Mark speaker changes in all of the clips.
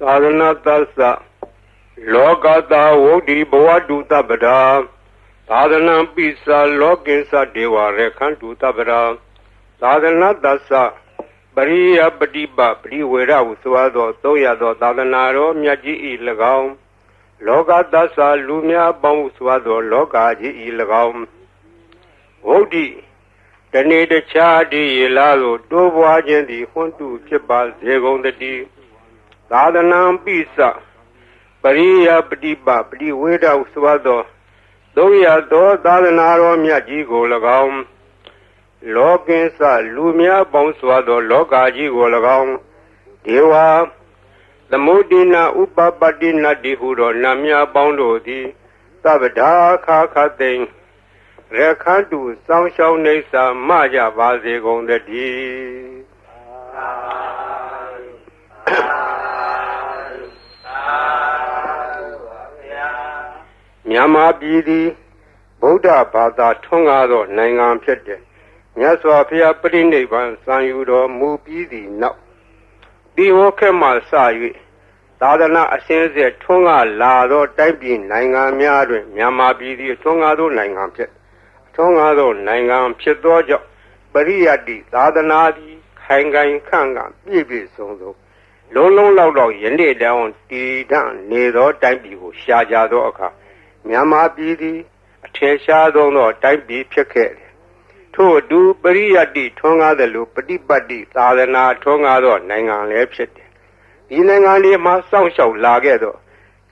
Speaker 1: သာသနာသစ္စာလောကတာဝုဒ္ဓိဘဝတုတပ္ပဒါသာသနာပိစာလောကိစ္စဒေဝရခန္တုတပ္ပဒါသာသနာသစ္စာပရိယပฏิပပရိဝေရဟုဆိုသောသုံးရသောသာသနာတော်မြတ်ကြီး၏၎င်းလောကသစ္စာလူများပေါင်းဆိုသောလောကကြီး၏၎င်းဝုဒ္ဓိတနေ့တခြားတည်းရလာသို့တိုးပွားခြင်းသည်ဟွန်းတုဖြစ်ပါစေကုန်တည်းသာသနာပိစပရိယပฏิပပရိဝေဒဟုဆိုသောသုံးရသောသာသနာတော်မြတ်ကြီးကို၎င်းလောကင်းစလူများပေါင်းစွာသောလောကကြီးကို၎င်းဒေဝသမုဒိနာဥပပတ္တိနတ္တိဟုသောနတ်များပေါင်းတို့သည်သဗ္ဗဒါခါခသိင်ရခန္တုစောင်းရှောင်းနေစာမကြပါစေကုန်တည်းမြန်မာပြည်သည်ဗုဒ္ဓဘာသာထွန်းကားသောနိုင်ငံဖြစ်တယ်မြတ်စွာဘုရားပြိဋိဘံစံယူတော်မူပြီးသည့်နောက်ဒီဝခေတ်မှစ၍သာသနာအစဉ်ဆက်ထွန်းကားလာသောတိုင်းပြည်နိုင်ငံများတွင်မြန်မာပြည်သည်ထွန်းကားသောနိုင်ငံဖြစ်ထွန်းကားသောနိုင်ငံဖြစ်သောကြောင့်ပရိယတ္တိသာသနာသည်ခိုင်ခိုင်ခန့်ခန့်ပြည့်ပြည့်စုံစုံလုံးလုံးလောက်လောက်ယနေ့တောင်တည်တံ့နေသောတိုင်းပြည်ကိုရှာကြသောအခါမြန်မာပြည်သည်အထင်ရှားဆုံးသောတိုင်းပြည်ဖြစ်ခဲ့တယ်ထို့အတူပရိယတ္တိထွန်းကားသလိုပฏิပတ်တိသာသနာထွန်းကားသောနိုင်ငံလည်းဖြစ်တယ်ဒီနိုင်ငံလေးမှာစောင့်ရှောက်လာခဲ့သော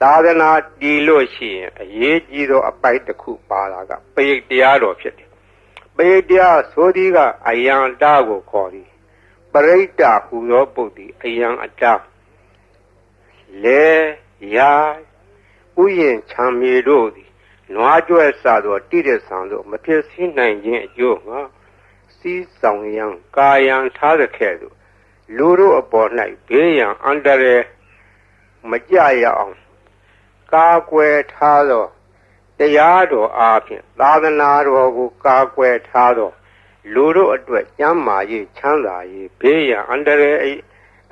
Speaker 1: သာသနာတည်လို့ရှိရင်အရေးကြီးသောအပိုက်တစ်ခုပါတာကပရိတ်တရားတော်ဖြစ်တယ်ပရိတ်တရားဆိုသည်ကအယံတာကိုခေါ်သည်ပရိတ်တာဟူသောပုဒ်သည်အယံအတာလေရာဥယျင်ချမ်းမြေတို့သည်နွားကြွယ်စသောတိရစ္ဆာန်တို့မဖြစ်စည်းနိုင်ခြင်းအကျိုးငါစီးဆောင်ရန်ကာယံထားတဲ့ကဲ့သို့လူတို့အပေါ်၌ဘေးရန်အန္တရာယ်မကြရအောင်ကာကွယ်ထားသောတရားတော်အားဖြင့်သာသနာတော်ကိုကာကွယ်ထားသောလူတို့အတွက်ကျမ်းမာရေးချမ်းသာရေးဘေးရန်အန္တရာယ်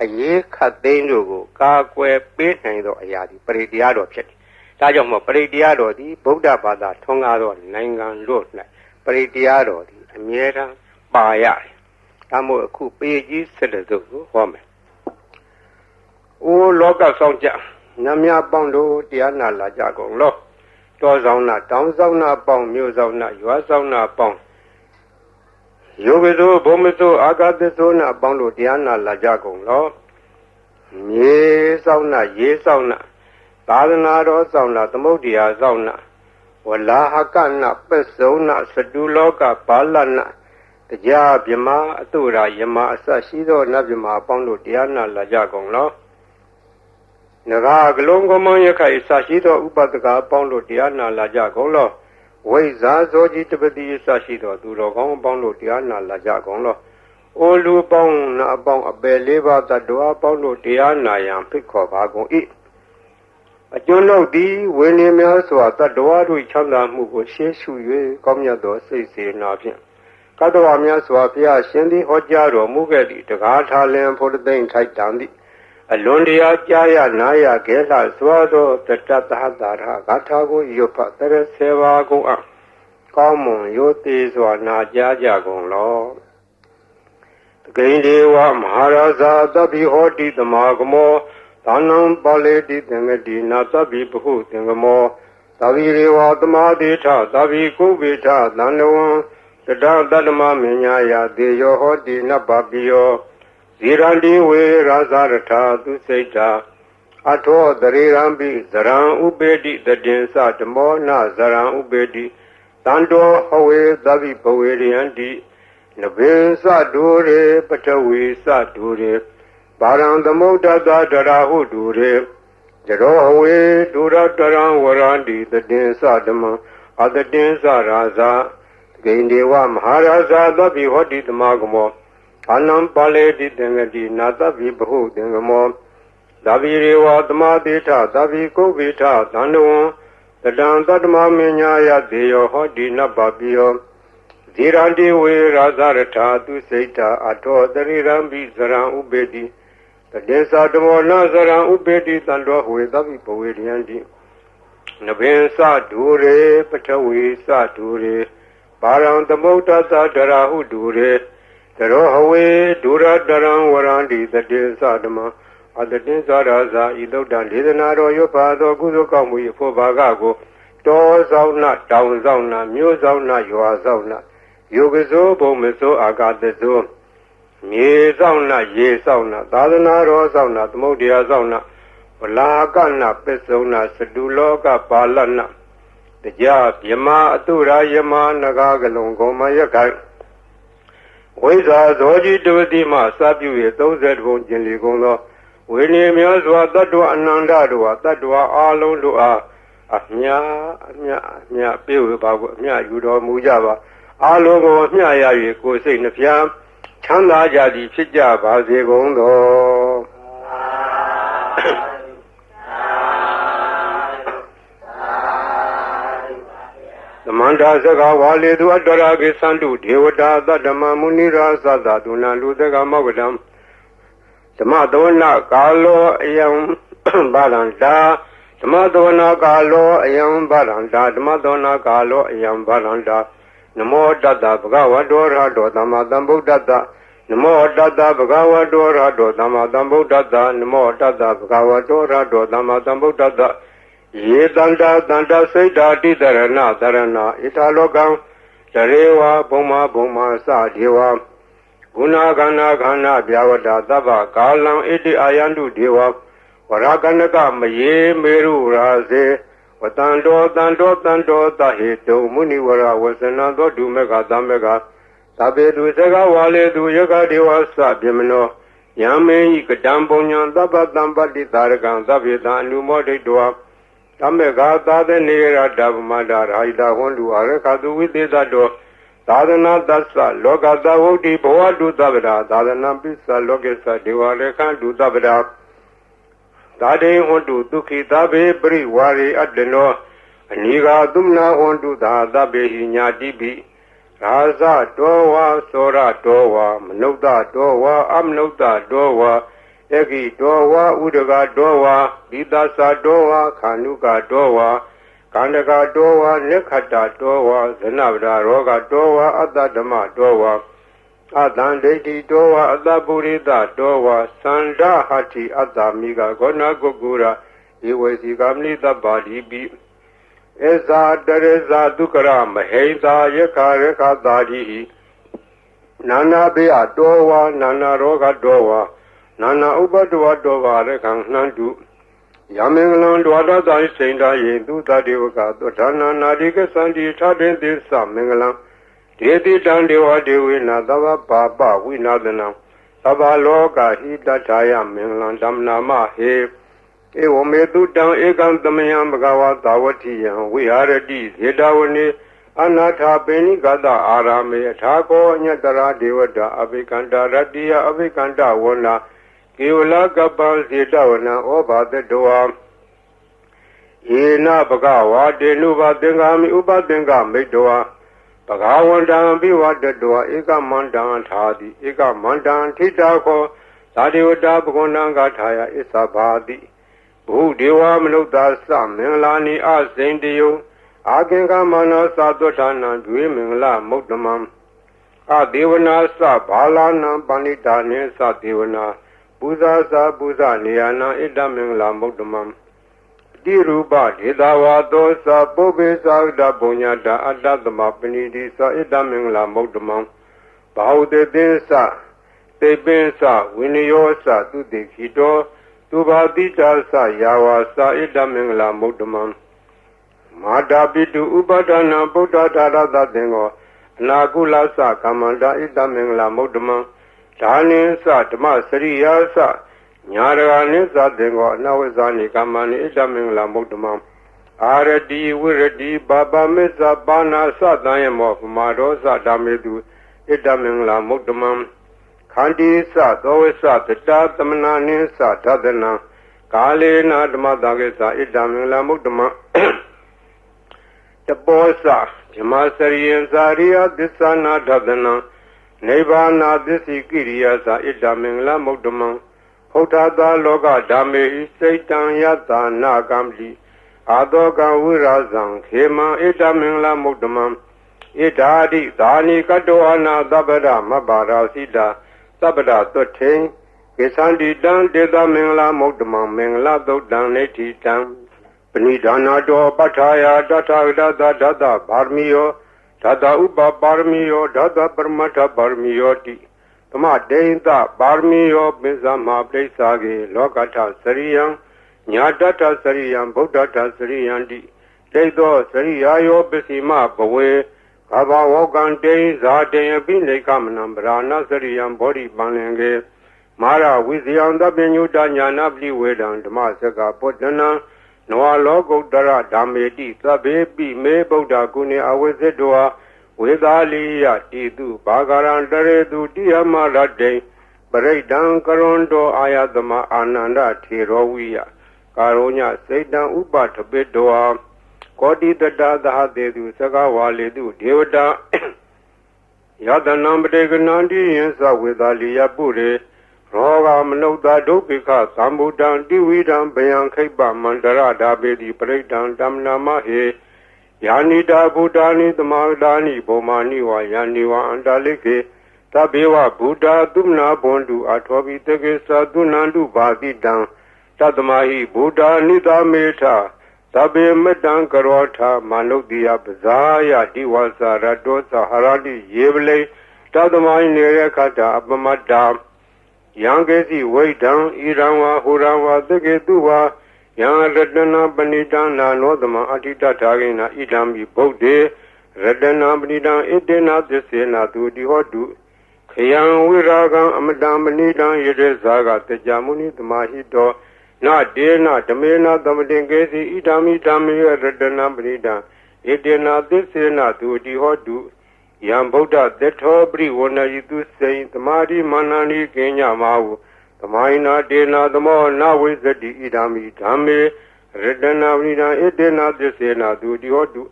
Speaker 1: အရေးခတ်သိမ်းတို့ကိုကာကွယ်ပေးနိုင်သောအရာသည်ပရိတရားတော်ဖြစ်တယ်။ဒါကြောင့်မို့ပရိတရားတော်သည်ဗုဒ္ဓဘာသာထွန်းကားသောနိုင်ငံတို့၌ပရိတရားတော်သည်အမြဲတမ်းပါရတယ်။ဒါမို့အခုပေကြီး12စုကိုဟောမယ်။အိုလောကဆောင်ကြနတ်များပေါင်းတို့တရားနာလာကြကုန်လော။တောဆောင်နာတောင်ဆောင်နာပေါင်းမြို့ဆောင်နာရွာဆောင်နာပေါင်းယောဂသောဘုံမသောအာဂတသောနာပေါင်းတို့တရားနာလာကြကုန်လောမြေဆောင်နာရေဆောင်နာသာသနာတော်ဆောင်နာသမုဒ္ဒရာဆောင်နာဝလာဟကနာပစ္စုံနာစတုလောကဘာလနာတရားမြမအတုရာယမအစရှိသောနတ်မြမပေါင်းတို့တရားနာလာကြကုန်လောနဂါကလုံးကမယခိုင်စရှိသောဥပဒကပေါင်းတို့တရားနာလာကြကုန်လောဝိဇာဇောကြီးတပတိစရှိသောသူတော်ကောင်းပေါင်းတို့တရားနာလာကြကုန်လောအိုလူပေါင်းနာအပေါင်းအပယ်လေးပါးသတ္တဝါပေါင်းတို့တရားနာရန်ဖိတ်ခေါ်ပါကုန်၏အကျွန်းတို့သည်ဝိနည်းများစွာတတ္တဝါတို့ချမ်းသာမှုကိုရှေးရှု၍ကောင်းမြတ်သောစိတ်စေနာဖြင့်ကတ္တဝါများစွာဘုရားရှင်သည်ဟောကြားတော်မူခဲ့သည့်တကားထားလင်ဖို့သိမ့်ထိုက်တန်သည့်အလွန်တရာကြားရနာရခဲလှစွာသောတတ္တသဟတာရဂါထာကိုရွတ်ဖတ်တရဆေပါကုန်အကောင်းမွန်ရိုသေစွာနာကြားကြကုန်လောတကိဉ္ဒေဝမဟာရာဇာတပိဟောတိတမဂမောသာနံပါလေတိသင်္ကတိနာသဗ္ဗိပဟုသင်္ကမောသဗ္ဗိရေဝသမာတိထသဗ္ဗိကုဗေထသန္တဝံတတတတ္တမမညယာတေယောဟောတိနပပိယောဇိရန္တိဝေရာဇရထာသူစိတ်တာအထောတရေရံပိဇရံဥပေတိတတင်္စဓမောနဇရံဥပေတိတန္တောဟဝေသဗ္ဗိဘဝေရိယန္တိနဗေသဒုရေပထဝီသဒုရေပါရံသမုဒ္ဒတာတရာဟုဒုရေจโรเวดุรตรังวรันติตตินสะဓမ္မအတတင်္စရာဇာဂိန္ဒေဝမဟာရာဇာသဗ္ဗိဟောတိတမဂမောအနံပါလေတိသင်္ကတိနာသဗ္ဗိဘဟုသင်္ကမောသဗ္ဗိရေဝသမာတိထသဗ္ဗိကုဗိထသန္တဝံတတံတတ္တမမညာယသေယောဟောတိနပပိယောဇိရန္တိဝေရာဇရထာသူစိတ်တာအထောတရိရံပိဇရံဥပေတိတ တေသာတမောနာစရံဥပေတိတံတော်ဝေသဗ္ဗိပဝေရယံတိနဗင်္စဒူရေပထဝီစဒူရေပါရံသမုဒ္ဒသဒရာဟုဒူရေတရောဟဝေဒူရတရံဝရန္တိတတေသဓမ္မအတတိသရာဇာဤသုတ်တံဒေသနာတော်ရွတ်ပါသောကုသိုလ်ကောင်းမှု၏ဖို့ဘာကကိုတောဆောင်နာတောင်ဆောင်နာမြို့ဆောင်နာရွာဆောင်နာယုဂဇောဘုံမဇောအာဂတဇောမြေဆောင်နာရေဆောင်နာသာသနာတော်ဆောင်နာသမုဒ္ဒရာဆောင်နာဝလာကနာပစ္စုံနာစတုလောကပါလနာတရားမြမအတုရာယမနဂါကလုံကောမယခိုင်ဝိဇာဇောကြီးတဝတိမှစပြု၍30ဘုံကျင်လီကုန်သောဝိနည်းများစွာတတ္တဝအနန္တတို့ဟာတတ္တဝအာလုံးတို့အားအမြပြေဝပါကိုအမြယူတော်မူကြပါအာလုံးကိုအမြရ၍ကိုယ်စိတ်နှဖျားချမ်းသာကြသည်ဖြစ်ကြပါစေကုန်သောသမန္တာစကားဝါလေသူအတ္တရာကိသန္တုဒေဝတာသတ္တမမုနိရာသတ္တဒုဏလူသကမောကတံဓမ္မသဝနာကာလောအယံဗရန္တာဓမ္မသဝနာကာလောအယံဗရန္တာဓမ္မသဝနာကာလောအယံဗရန္တာနမောတတ္တဘဂဝတောရဟတောသမ္မာသမ္ဗုဒ္ဓတ္တနမောတတ္တဘဂဝတောရဟတောသမ္မာသမ္ဗုဒ္ဓတ္တနမောတတ္တဘဂဝတောရဟတောသမ္မာသမ္ဗုဒ္ဓတ္တယေတန္တာတန္တစိတ်ဓာတိတရဏတရဏဣထာလောကံတရေဝဘုံမာဘုံမာစဒေဝဂုဏခန္ဓာခန္ဓာဗျာဝတ္တသဗ္ဗကာလံဣတိအာယန္တုဒေဝဝရကနကမယေမေရုရာစေဝတန္တောတန္တောတန္တောသဟေတုမုနိဝရဝဇနံသောဒုမေကသမမေကသဗ္ဗေတုစကဝါလေတုယကဒေဝသဗေမနောယံမေဟိကတံပုညံသဗ္ဗတံပတ္တိတာရကံသဗ္ဗေတံအနုမောဒိတောသမမေကသာသနေရတဗမန္တရာဟိတဟွန်တုအရခတုဝိသေသတောသာသနာသစ္စလောကသဝုဒ္ဓိဘဝတုသဗ္ဗရာသာသနာပိစ္ဆလောကေသဒေဝရေခန္တုသဗ္ဗရာသာတေဟွန်တုဒုခိသဗ္ဗေပရိဝါရေအတ္တနောအနိဂါသုမနာဟွန်တုသာသဗ္ဗေဟိညာတိပိရာဇတောဝါသောရတောဝါမနုဿတောဝါအမနုဿတောဝါဧကိတောဝါဥဒကတောဝါဒိသသတောဝါခန္ဓုကတောဝါကန္တကတောဝါနိခတ္တတောဝါဇနဗဒရောဂတောဝါအတ္တဓမ္မတောဝါအတံဒိဋ္ဌိတောဝါအတ္တပုရိသတောဝါသန္ဒဟတိအတ္တမိကဂောဏကုကုရာဧဝေစီကမနိတ္တပါတိပိဧဇာတရေဇာဒုက္ခရမဟိသာယခရခသာတိနာနာဘေအတောဝါနာနာရောဂတောဝါနာနာဥပတ္တဝတောဝါရခံနှံတုယမင်္ဂလံဒွါဒသံစိန္ဒယေသူတတေဝကသောဌာနာနာတိကသန္တိထတေသစ္စမင်္ဂလံဒေတိတံဒေဝဒေဝေနသဗ္ဗပါပဝိနာသနံသဗ္ဗလောကဟိတထာယမင်္ဂလံဓမ္မနာမဟေဧဝမေတုတံဧကံသမယံဘဂဝါသာဝတိယံဝိဟာရတိဇေတဝနေအနာထာပေနိကတအာရမေအထာကောအညတရာဒေဝတာအဘိကန္တာရတ္တိယအဘိကန္တဝနာကေဝလကပ္ပံဇေတဝနံဩဘာတတောယေနဘဂဝါတေနုဘသင်္ကာမိဥပသင်္ကမိတ္တောဘဂဝန္တံပိဝတတောဧကမန္တံထာတိဧကမန္တံထိတာခောသာဒေဝတာဘဂဝန္တံဂါထာယဣသဘာတိဘုဒေဝမနုဿသမင်္ဂလာနိအစိန်တယုအာကင်္ဂမနောသသောဌာနံဒွေမင်္ဂလမုဒ္ဓမံအဒေဝနာသဘာလာနံပဏိတာနေသဒေဝနာပူဇာသာပူဇာနေယနာဣဒမင်္ဂလာမုဒ္ဓမံတိရူပဒေသဝါသောသပုပ္ပေသာဒပုညတာအတ္တသမပဏိတိသဣဒမင်္ဂလာမုဒ္ဓမံဘာဟုတေသင်္စတေပင်္စဝိနယောသသုတိခိတောသူဘာတိတာသယာဝါသဣဒမင်္ဂလာမုဒ္ဓမံမာတာပိတုဥပဒနာဗုဒ္ဓဒါရသသင်္ကောအနာကုလသကမ္မန္တာဣဒမင်္ဂလာမုဒ္ဓမံဒါနိသဓမ္မစရိယာသညာရဂာနိသသင်္ကောအနဝဇာနိကမ္မနိဣဒမင်္ဂလာမုဒ္ဓမံအာရတိဝိရတိဘာပမေသပါဏာသတံယမောပမာဒောသဓမ္မေတုဣဒမင်္ဂလာမုဒ္ဓမံခန္တိသသောဝိသတတသမနာနိသဓဒနံကာလေနာဓမ္မတကေသဣဒမင်္ဂလာမုဒ္ဓမံတပောသဓမ္မစရိယံဇာရိယသစ္ဆနာဓဒနံနိဗ္ဗာနာသစ္စိကိရိယာသဣဒမင်္ဂလာမုဒ္ဓမံဟ Hotata loga dame Satan yata na gamli Adoga wirazang Kema etamingla mukdamam Idadi dani kadoana dabada mabara sida Sabada tote Kesandi dan deda mingla mukdamam Mingla dodan neti dan Panidana do pataya data dada barmiyo Dada uba barmiyo dada parmata barmiyo ti Tama deinta barmiyo bizama plesage lokata sariyam Nyadata sariyam buddhata sariyam di Dedo sariyayo bisima bawe Kaba wogan dein zaden binle kamanam brana sariyam body banlenge Mara wizyanda binyuda nyana bli wedan dama saka podana Noa logo dara damedi sabe pi me buddha kune awesedwa Vedaliya tidu bagaran daredu diyamarade Paredan karondo ayadama ananda thiroviya Karonya sedan ubatabedoa Kodi dada dahadedu sagawaledu devada Yadanambreganandi yensa vedaliya pure Roga manauda dopika sambudan dividam bayan khaiba mandara dabedi paredan damnama he Yanida Buddhani Dhamadani Bomani wa Yaniwa Andalike Tabewa Buddha Dumna Bondu Atwabi Tegesa Dunandu Badidan Tadmahi Buddha Nida Meta Tabe Medan Karota Manukdiya Bazaya Diwasa Radosa Haradi Yevle Tadmahi Nerekata Abamada Yangesi Waidan Iranwa Hurawa Tegetuwa Yang Radana Banidana Nodama Atita Tagina Idambi Bode Radana Banidana Edena Desena Dudi Hodu Kayang Wiragan Amadam Banidan Yedezaga Tejamuni Damahido Na Dena Damena Damadengesi Idami Dami Radana Banida Edena Desena Dudi Hodu Yang Boda Detobri Wana Yidu Saint Tamadi Manani Kenya Mau Tamaina dena damo na wizadi idami dhame redana vrina edena desena dudi hodu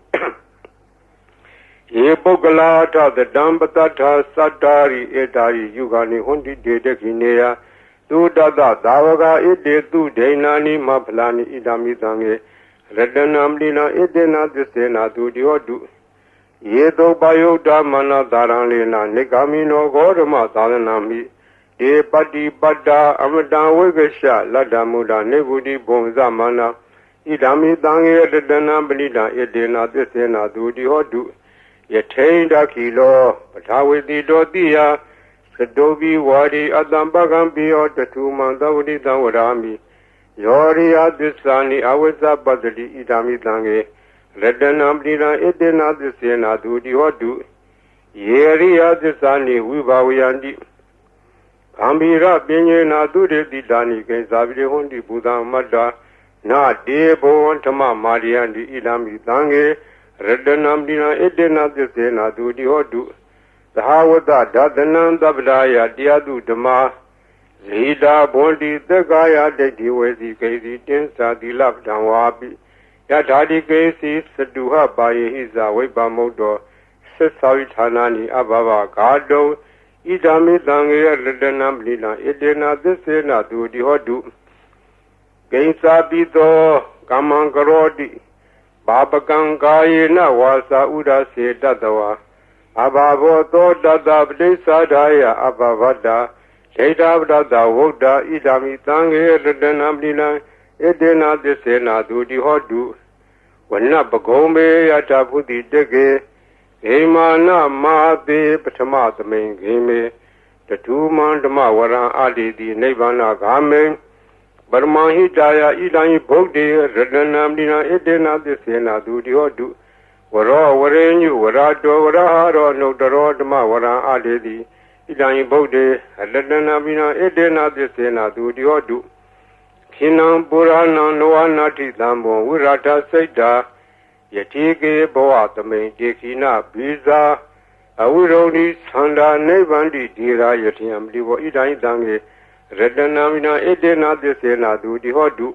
Speaker 1: Ye pogala ta the dambata satari edari yugani hundi dedekineya Tu dada davaga ede tu deinani maphlani idami dhange redana vrina edena desena dudi hodu Ye do bayoda mana dharanlena nigamino gorama dharanami De pati pada amadan wegesha lada muda nebudi bonza mana idami dange redana banida edena desena dudi hodu yateinda kilo patawiti dotiya sadobi wadi adambagam biyo tatu mandawdi danwarami yoriya disani aweza badali idami dange redana banida edena desena dudi hodu yeriya disani wibawiyandi Ambira Binyana Dure Didani Genzabri Hundi Buddha Mada Na Debo Antama Mariandi Idami Dange Redanam Dina Edena Desena Dudi Hodu Tahawada Dadanan Dabdaya Diadu Dama Zida Bondi Degaya Dedi Wezi Kazi Tensa Dilab Danwabi Yatadi Kazi Saduha Baye Hiza Weba Modo Sesavitanani Ababa Gado Idami Dange Redanam Lina Edena Desena Dudi Hodu Gainsa Bido Kamangarodi Baba Gangayena Wasa Uda Se Dadawa Ababo To Dada Bdesa Daya Abavada Sheda Dada Woda Idami Dange Redanam Lina Edena Desena Dudi Hodu Wana Bagome Yataputi Dege Emana Mate Patamatame Game, the two mandama wara adidi Nebana Game, Barmahi Daya Idani Bogde, Redanamdina Edena Desena Dudi Hodu, Wara Warenu, Warado, Waraharo, no Dorodama wara adidi, Idani Bogde, Redanamdina Edena Desena Dudi Hodu, Kinam Burana Noanati Dambo, Wirata Seda. Yatike Boatame Dekina Biza Awuroni Sanda Nebandi Dira Yatiam Divo Idai Dange Redanamina Edena Desena Dudi Hodu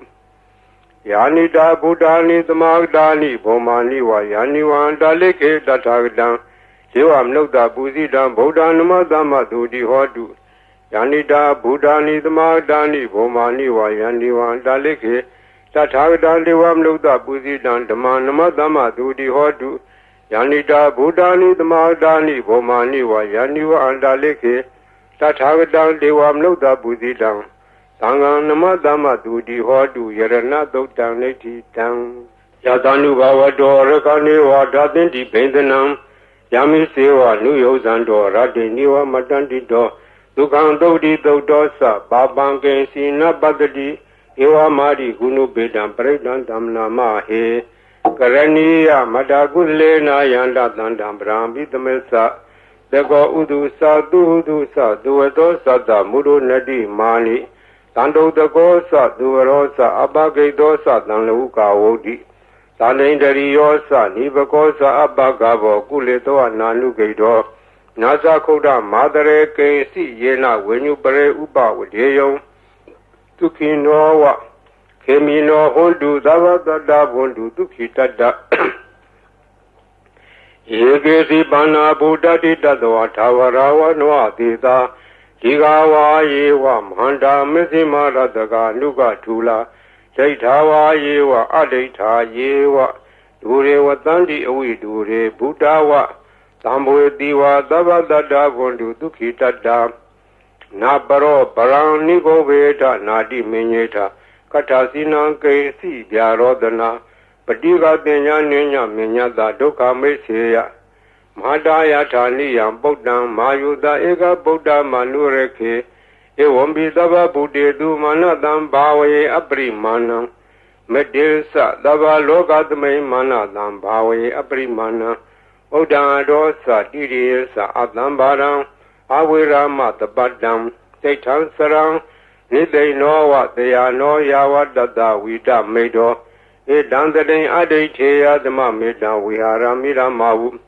Speaker 1: Yanida Budani Magdani Bomani wa Yaniwan Daleke Datagdan Jewam Nokda Buzidan Bodanama Dama Dudi Hodu Yanita Buddhani Dhamadani Bhomani Vayani Vandalike Tathagata Devam Lukta Puzidan Dhamanama Dhamma Dudi Hodu Yanita Buddhani Dhamadani Bhomani Vayani Vandalike Tathagata Devam Lukta Puzidan Tanganama Dhamma Dudi Hodu Yarana Doktan Neti Tang Yatanu Bhavado Rakani Vadatinti Bendanam Yami Seva Nuyozando Radiniwa Matandito Dukan Dodi Dodosa Babanke Sina Badadi Ewa Madi Gunu Bedam Predan Damna Mahe Karaniya Madagule Nayanda Dandam Brambi Tamesa Dego Udusa Dudusa Duedosa Da Muru Nadi Mani Tando Dagosa Duerosa Abage Dosa Danluka Odi Tanendari Yosa Nibakosa Abagabo Kuleto Nanu Gaido Nasa Koda Madare Kesi Yena Wenu Bare Uba Wadeyo Tukinowa Kemino Hondu Dava Dada Hondu Tukitada Yegesi Bana Buddha Didadwa Tawarawa Noa Dita Tigawa Yewa Manda Mizima Radaga Nuga Tula Taitawa Yewa Adita Yewa Dure Watandi Awi Dure Buddhawa Tambo Diwa Dava Dada Vondu Dukitata Nabaro Baranigo Veda Nadi Menyeta Katasina Kesi Byarodana Padiga Denya Nenya Menyada Doka Meseya Madaya Taniya Bodam Mayuda Ega Boda Manureke Ewambi Dava Bude Du Manadam Bawe Abrimana Medilsa Dava Logadme Manadam Bawe Abrimana Oda Dosa Dirisa Adambaram Awira Matabadam Tetan Sarang Nide know what they are no Yawa Dada Vida Medo E Dandadin Adetea the Mamida we are Amira Mawu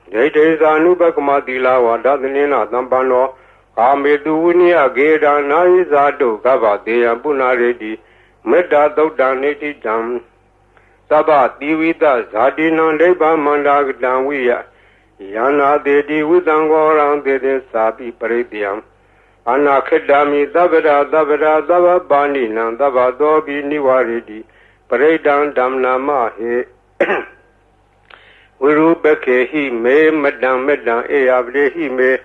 Speaker 1: Dete Zanubakumadila Wadadanina Dambano Kameduini Ageda Naizado Gava Dea Bunaredi Meda Dodaneti Dam Saba Divita Zadina Leba Mandag Danwia Yana Dedi Widangorang Dede Sabi Parediam Anakadami Davada Davada Dava Bani Nandava Dobi Niwaridi Paredan Damna Mahe Urubeke he me Madam Eavde he me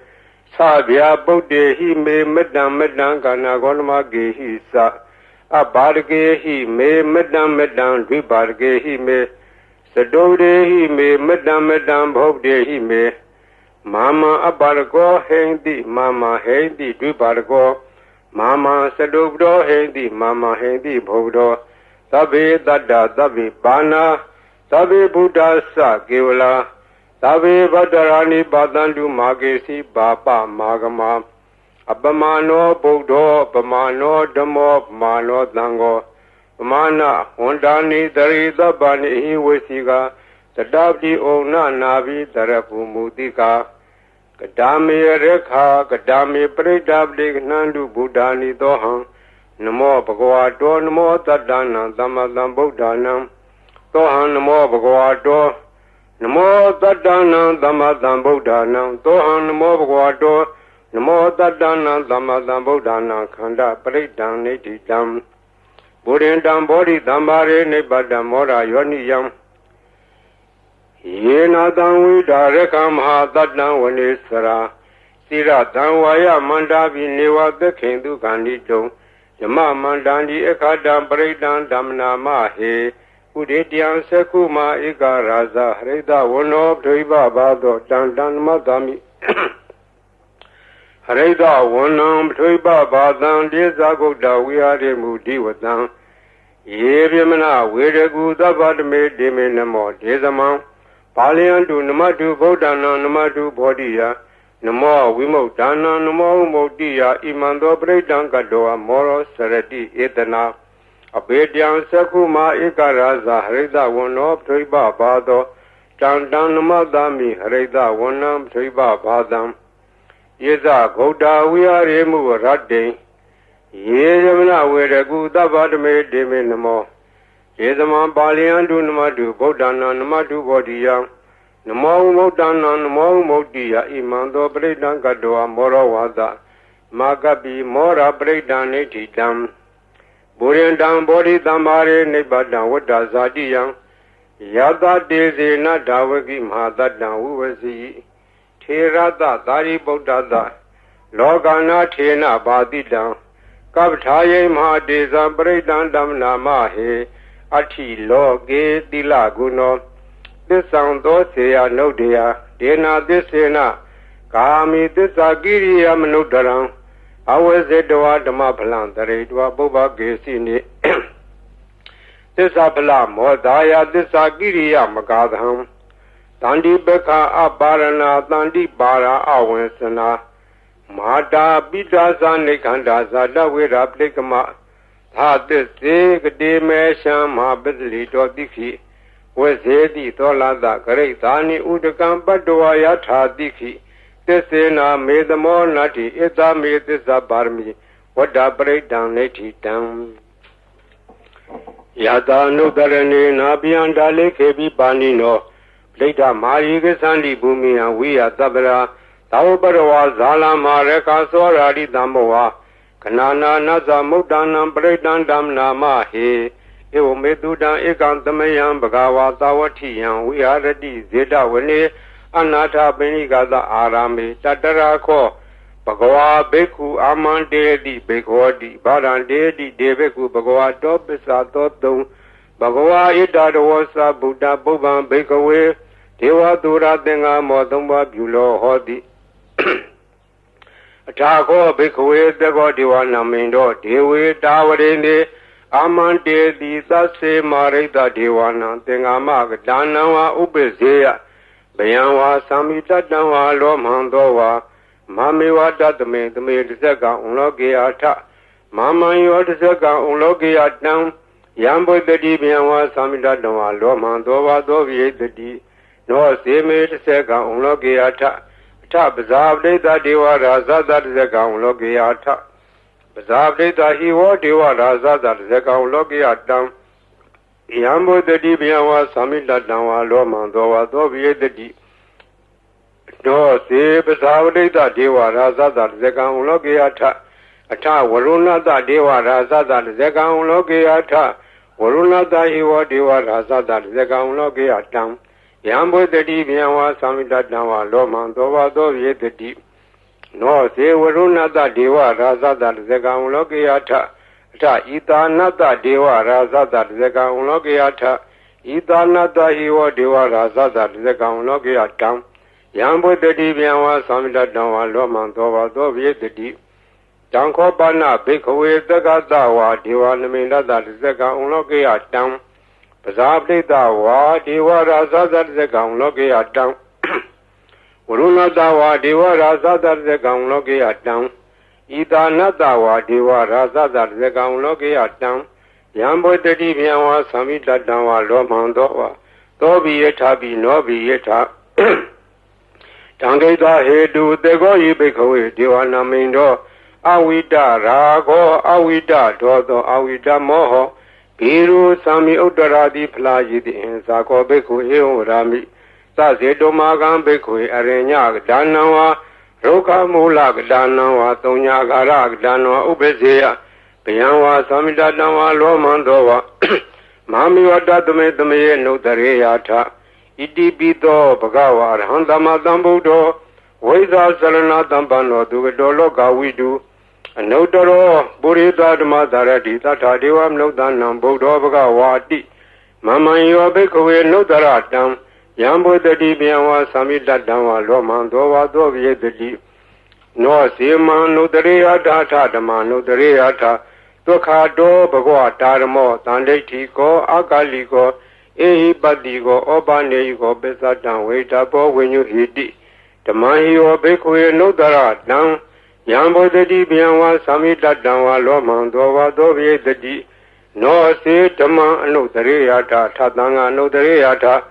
Speaker 1: Sabia Bode he me Madam Ganagonma Ge he sa Abarge he me Madam Dribarge he me Sadode he me Madam Bode he me Mama Abargo Hendi Mama Hendi Dribargo Mama Sadobdo Hendi Mama Hendi Bodo Sabe Dada Sabe Bana Sabe Buddha Sa Gevla Sabe Badarani Badandu Magesi Baba Magama Abamano Bodo Bamano Damo Mano Dango Mana Hondani Darida Bani Wesiga Tadabdi Ona Navi Darapu Mudika Kadami Rekha Kadami Predabdi Nandu Buddhani Dohan Namo Bhagavato Namo Tadana Damadam Buddhanam Dohan Namo Bhagavato Namo Tadana Damadam Buddhanam Dohan Namo Bhagavato Namo Tadana Damadam Buddhana Khanda Pridam Nitidam Buddhindam Bodhi Dambare Nibadam Mora Yoniyam Yena Danwi Darekam Ha Tadam Vanisara Sira Danwaya Mandavi Neva the Kindu Gandito Yama Mandandi Ekadam Pridam Damna Mahe Uditian Sekuma Ika Raza Reda Wono Triba Bado Dandan Madami Hareda Wonam Triba Badan Dezagoda we are Mudi Wadan Yevimana Wedegu Dabadme Deminamo Dezamam Palian to Namatu Bodana Namatu Bodia Namo Wimo Dana Namo Modia Imando Bredan Gadoa Moro Sereti Etana Abedian Sekuma Ikaraza Hareda Wono Triba Bado Dandan Namadami Hareda Wonam Triba Badam Yeza Goda we are emu Radde Yezamana Wedegu Dabadme Deminamo Yezaman Balian do Namadu Bodana Namadu Bodia Namo Modana Namo Modia Imando Bredan Gadoa Moro Wada Magabi Mora Bredan Netitam Burindan Bodhi Damare Nibadan Wada Zadiyam Yada Dezi Nadawagi Mahadadan Uwazi Tirada Dari Bodada Logana Tena Badidan Kabtaye Mahadezam Bredan Damna Mahe Ati Loge Dilaguno This sound Dosea Nodea Dena Disena Kami Disagiri Amnudaram I was a doa Damapalan, the Redua Boba Gesini This Apala Modaya, this Agiria Magadham Tandi Beka Abarana, Tandi Bara Awensana Mada Bidaza Nikandaza, Dawira Plikama Had this Dig Dimesham Mabili Dodiki was Edi Tolada, Great Tani Udakam Badoya Tadiki. This na made the more nutty, it's a made this a barmy, what a breakdown neti down. Yada no darani, Nabian Dale, Kebi Banino, Plata Mariga Sandi Bumi, and we are Tabera, Taubara, Zala Mareka, Sorari Damoa, Kanana, Naza, Mudan, Breakdown Dam Nama, he, Evo Medudan, Ekantamayam, Bagawa, Tawati, and we are ready, Zeta, Wene. Anata Benigada Arami, Tatarako, Bagawa Beku, Aman Dedi, Bekodi, Baran Dedi, Debeku, Bagawa Topisa Toto, Bagawa Ida Wasa, Buddha Boban, Bekaway, Dewa Dura Denga, Modumba, Bulo, Hodi. Atako, Bekaway, the Godiwana Mindo, Dewe, Tawarene, Aman Dedi, Tase Marita Dewana, Tengamag, Danawa, Ubezea. Bayanwa Samita Danwa Lomandowa Mamiwa Datame the Medisaka Unlogiata Mama Yodisaka Unlogiatam Yambo the Dibianwa Samita Danwa Lomandova Dovi the D no Seme Seka Unlogiata Tap Zabde that Deva Raza that Zeka Unlogiata Zabde that he was Deva Raza that Zeka Unlogiatam Yambo the Dibiawa Samita Dawa Lomandova Dovi the D. No, see, Besavade that Deva Raza that Zekan Logiata, Ata, Waruna that Deva Raza that Zekan Logiata, Waruna that he was Deva Raza that Zekan Logiatam, Yambo the Dibiawa Samita Dawa Lomandova Dovi the D. No, see, Waruna that Deva Raza that Zekan Logiata. Ita nata Deva Raza that Zekan Logiata, Ita nata Hiwa Deva Raza that Zekan Logiatam, Yambo the Dibianwa Samida Dawa Lomandova Dovi the D. Tanko Bana, Bikaway the Gadawa, Deva Namina that Zekan Logiatam, Pazabli Dawa, Deva Raza that Zekan Logiatam, Uruna Dawa, Deva Raza that Zekan Logiatam. Ida Nadawa Deva Raza that Zekan Logiatam, Yambo the Dibianwa Samita Dawa Lomandova, Dobi Etabi Nobi Eta Tangeda Hedu, the Goyi Bekawe, Diwana Mindo, Awida Rago, Awida Dodo, Awida Moho, Piru Sami Udaradi Plaji, the Sako Beku Rami, Sazedo Magam Beku, Arena, Danawa. Roka Mulak Danawa, Tonya Garak Danawa Ubezea, Pianwa Samida Danawa Lomandova, Mami Wadatume the May no Tareata, Idi Bito, Bagawa, Handama Dambudo, Weza Salana Dambano, Duvido Gawidu, and no Doro, Burita Madarati, Tatadiwam no Danam Budo Bagawati, Mama Yobeko no Taratam. Yambo the Dibianwa Samita Dawa Lomandova Dovi the D. No Sima no Dereata Tadama no Dereata Tokado Bagua Taramo Tandetiko Akaliko Ehi Badigo Obanego Besatan Waitabo when you hit it. The Mahi or Bekwe no Dara down Yambo the Dibianwa Samita Dawa Lomandova Dovi the D. No Se Tama no Dereata Tadanga no Dereata.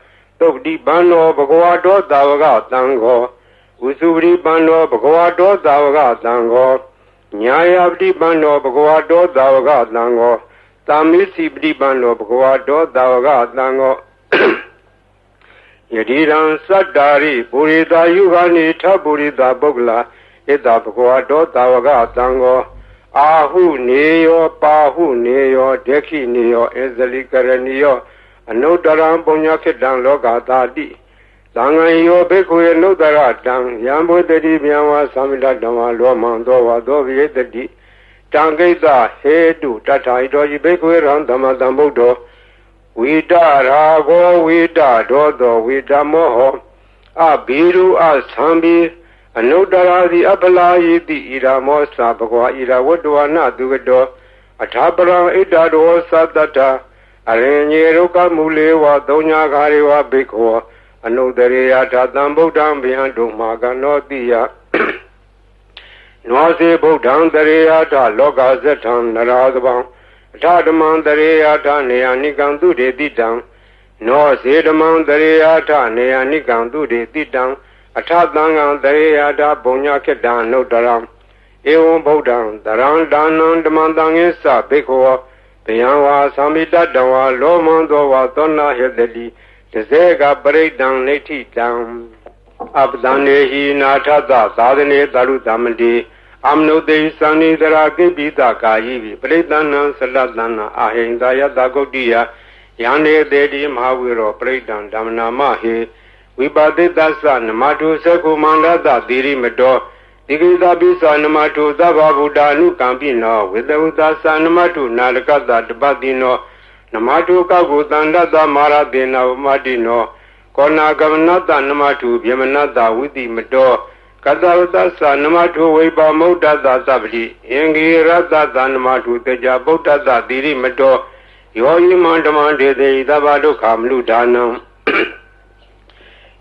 Speaker 1: Di Bano Bagawado Davaga Tango, Usuri Bano Bagawado Davaga Tango, Nyaya Di Bano Bagawado Davaga Tango, Tamisi Di Bano Bagawado Davaga Tango, Yadiran Sadari, Burida Yugani Taburida Bogla, Ita Bhagava Dota Vaga Tango Ahu Neo Pahu Neo Deki Neo Ezali Karanio Anodaram Bonyakidan Logatati Dangayo Beku Nodaratang Yambo de Dibiama Samida Dama Lomando Dovi the Tangeta Hedu Tata Doji Beku Randama Dambodo Wida Rago Wida Dodo Wida Moho Abiru Asambi Anodara the Abalayi the Iramosa Bagua Ira Wadwana Dugedo Atabara Idado Sadata Arenye Roka Mulewa Donya Gariwa Beko Anodarea Tadambo down behind Dumaga Nodia Noise Bodan Dareata Loga Zetan Narazabang Tadaman Dareata Neanigandu de Didang No Sedaman Dareata Neanigandu de Didang Atadanga Dareata Bonya Kedan no Daram Eon Bodan Daran Danan Demandang Esa Beko Pianwa Samida Dawa Lomandowa Donna Hedeli Zega Breakdown Nati down Abdanehi Natada Sadane Daru Damadi Amno de Sani Daraki Bita Kaivi Breakdown Saladana Ahindaya Dagodia Yane Dedi Mahawiro Breakdown Damna Mahi Wibade Dasa Namatu Sekumanda da Diri Medo Digida Bisa Namatu Zababuda Nu Campino with the Udasa Namatu Nalakada Badino Namatu Kagutanda da Maradina Madino Kona Gavanata Namatu Yamanada with the Medo Kadavasa Namatu Weba Moda da Zabdi Yengi Rada da Namatu Tejabota da Diri Medo Yoyi Mandamande de Dabado Kamlu Danam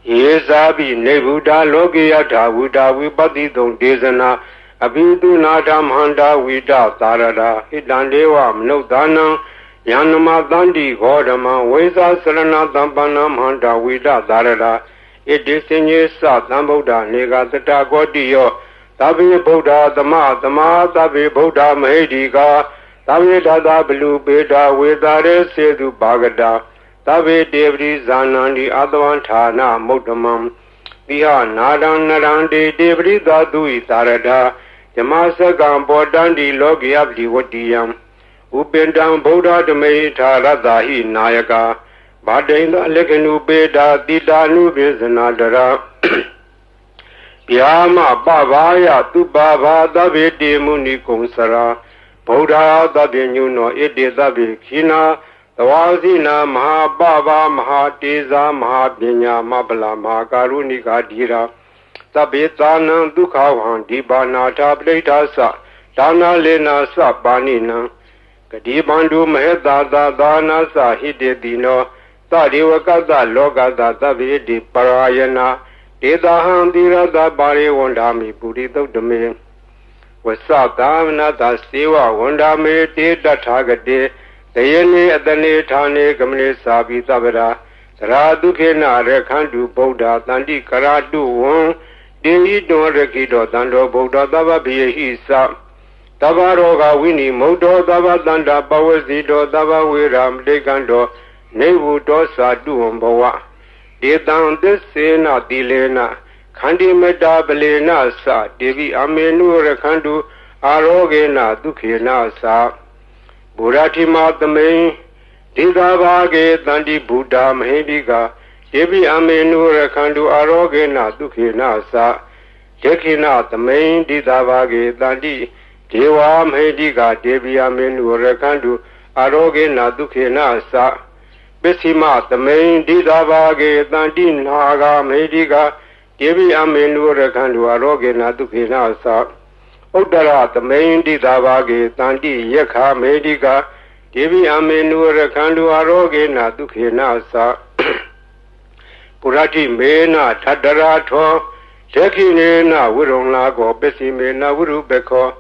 Speaker 1: Yesabi Nebuda Logiata Wuda Wibadi Don Dezana Abidu Nada Manda Wida Tarada Hidandewa No Dana Yanama Dandi Godama Weza Selana Dampana Manda Wida Tarada It is in Yesa Damboda Nega Tata Godio Tabi Boda Dama Tabi Boda Mahediga Tabi Dada Blue Beda Wedare Sedu Bagada Tabe Devri Zanandi Advantana Motamam Viha Nadan Narandi Devri Dadui Tarada Jamasa Gambo Dandi Logi Abdi Wadiam Upendam Boda Dame Taradahi Nayaka Badenda Lekenu Beda Dida Nubizanadara Yama Babaya Tubaba Dabe Demuni Konsara Boda Dabinuno Ede Dabi Kina Tawazina Maha Baba Maha Teza Maha Binya Mabala Magarunika Dira Tabetana Dukawan Dibana Tabletasa Dana Lena Sabanina Kadibandu Maheda Dana Sahide Dino Tadiwakada Logada Tabedi Parayana Dedahan Dira da Bari Wandami Budito Dame Wasakavana Tasiwa Wandame Deda Tagade Tayene Adane Tane Gamne Sabi Tabara Radukena Rekandu Boda Tandi Karadu Won Dehi Don Rekido Dando Boda Dava Bihisa Tabaroga Winnie Modo Dava Danda Bawazido Dava Wiram Degando Nevu Dosa Duomboa Dedan Desena Dilena Kandi Meda Belena Sa Devi Amenu Rekandu Arogena Dukena Sa Burati Matame, Didavage, Dandi Buddha, Mahediga, Devi Amenu Rekandu Arogena, Dukina Sa, Dekina, the main Didavage, Dandi, Deva Mahediga, Devi Amenu Rekandu Arogena, Dukina Sa, Besima, the main Didavage, Dandi Naga, Mahediga, Devi Amenu Rekandu Arogena, Dukina Sa. Udara the main Didavage, Tandi, Yaka, Mediga, Devi Amenu Rekandu Arogena, Dukina Sa Purati Mena, Tadarato, Tekina, Wurunlago, Bessimena, Wurubeko,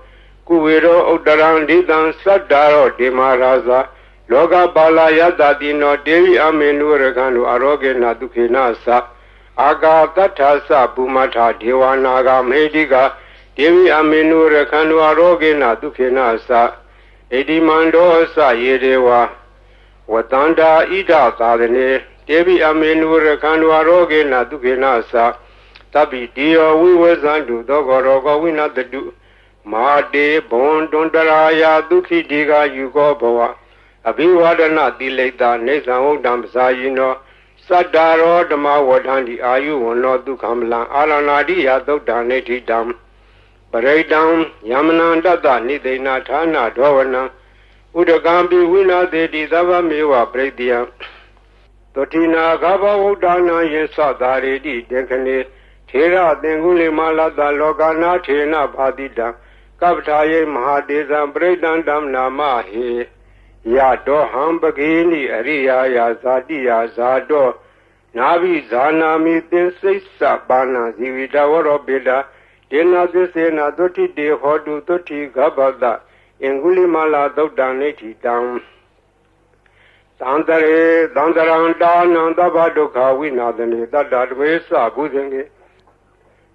Speaker 1: Kuwiro, Udaran, Didan, Sadaro, Demaraza, Loga Bala Yadadino, Devi Amenu Rekandu Arogena, Dukina Sa Aga Tatasa, Bumata, Devanaga, Mediga, Devi Amenu Rekandu Arogena Dukena Sa Edimando Sa Yedewa Watanda Ida Tadane Devi Amenu Rekandu Arogena Dukena Sa Tabi Dio we was unto the Gorogo we not the do. Mate bon Dondaraya Duki Diga Yugo Boa. Abiwada not delay that Nathan Dam Sayino. Sadaro Dama Wadandi Ayu will not do Kamla Alanadia do Daneti Dam. Paray down Yamana Dada Nidena Tana Dovana. Udagambi Wina de Dizava Mewa Bredia. Totina Gaba Udana Yesa Daredi Denkane. Tera Denguli Malada Logana Tena Badida. Kaptaye Mahadeza Bredan Dam Nama He. Yado Hambagini Aria Yazadi Zado Navi Zanami Desisa Bana Zivida Warobeda Dena Desena Doti De Hodu Doti Gabada Enguli Mala Dodaneti Dam Sandare Dandaranda Nandabadoka Winadane Dadadwesa Buzenge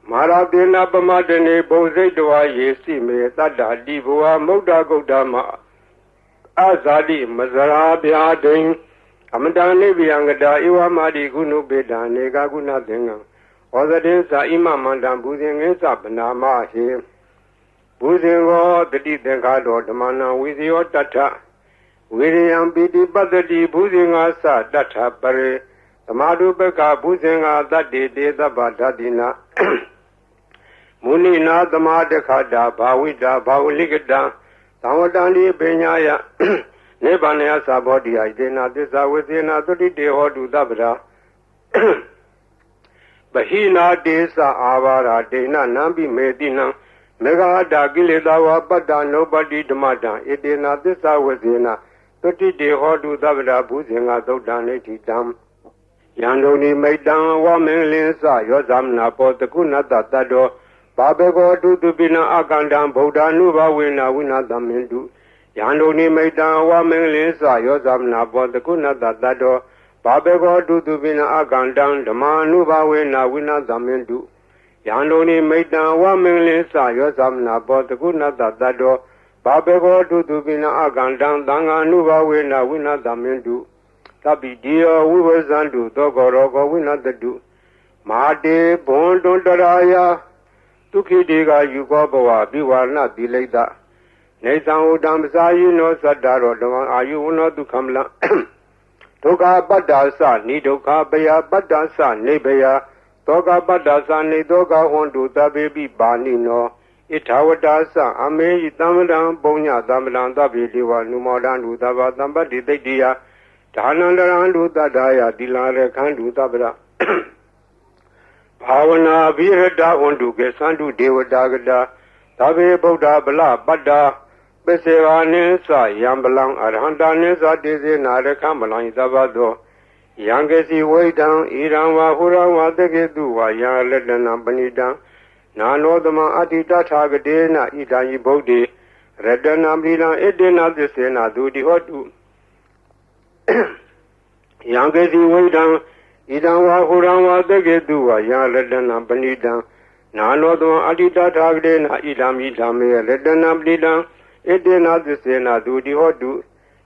Speaker 1: Maradena Bamadene Bozedoa Yesi Me Dada Divua Moda Godama Azadi Mazara Biading Amadane Biangada Iwa Madi Gunu Beda Nega Guna Denga Ozadesa Ima Mandam Buzing Sabanama He Buzingo the Dengado Damana with your data William Bidi Badadi Buzingasa Data Pare Tamadu Beka Buzinga that day the Badadina Munina the Madekada Bawida Bawligada Tawadani Benyaya Nebanea Sabodi, I did not desire within a 30 day or do Dabra Bahina Desa Avara Dena Nambi Medina Mega Dagiledawa Bada nobody Damada, it did not desire within a 30 day or do Dabra Buzinga Dodaneti Dam Yandoni made down 1 million sa Yozamna Potakuna Tado. Babego do to Bina Agandam Boda Nuba Wina Damindu. Yandoni made down 1 million Sayozamna Botakuna Dado. Babego do to Bina Agandam, the man Nuba Wina Damindu. Yandoni made down 1 million Sayozamna Botakuna Dado. Babego do to Bina Agandam, Danga Nuba Wina Damindu. Tabi Dio we was unto Dogorogo Wina the do. Made Bon Dondaraya. Tuki Diga Yugoboa, Biwana Bileda. Nathan Udam Sayino Sadaro, Ayu no to Kamla. Toga Badasa, Nidoka Baya Badasa, Nebea, Toga Badasa, Nedoga Hondu, the baby Banino, Itawadasa, Ame, Damadan, Bonya, Damadan, Davidiwa, Numodan, Udava, Dambadi, the Dia, Tanandarandu, Dadaya, Dilare, Kandu, Dabra. Pavana Virada Undu Gesandu Devadagada Tabe Boda Bala Bada Beseva Nesa Yambalang Arhanda Nesa Dizi Nare Kamalang Zavado Yangesi Waidan Iranwa Hurawa Degeduwa Yang Ledana Banida Nanodama Adita Tagadena Idayi Bodi Redana Bila Edena Desena Dudi Hotu Yangesi Waidan Idanwa Hurawa Degeduwa Yang Ledana Banida Nanodama Adita Tagadena Idame Redana Bila Edena Desena Dudi Hotu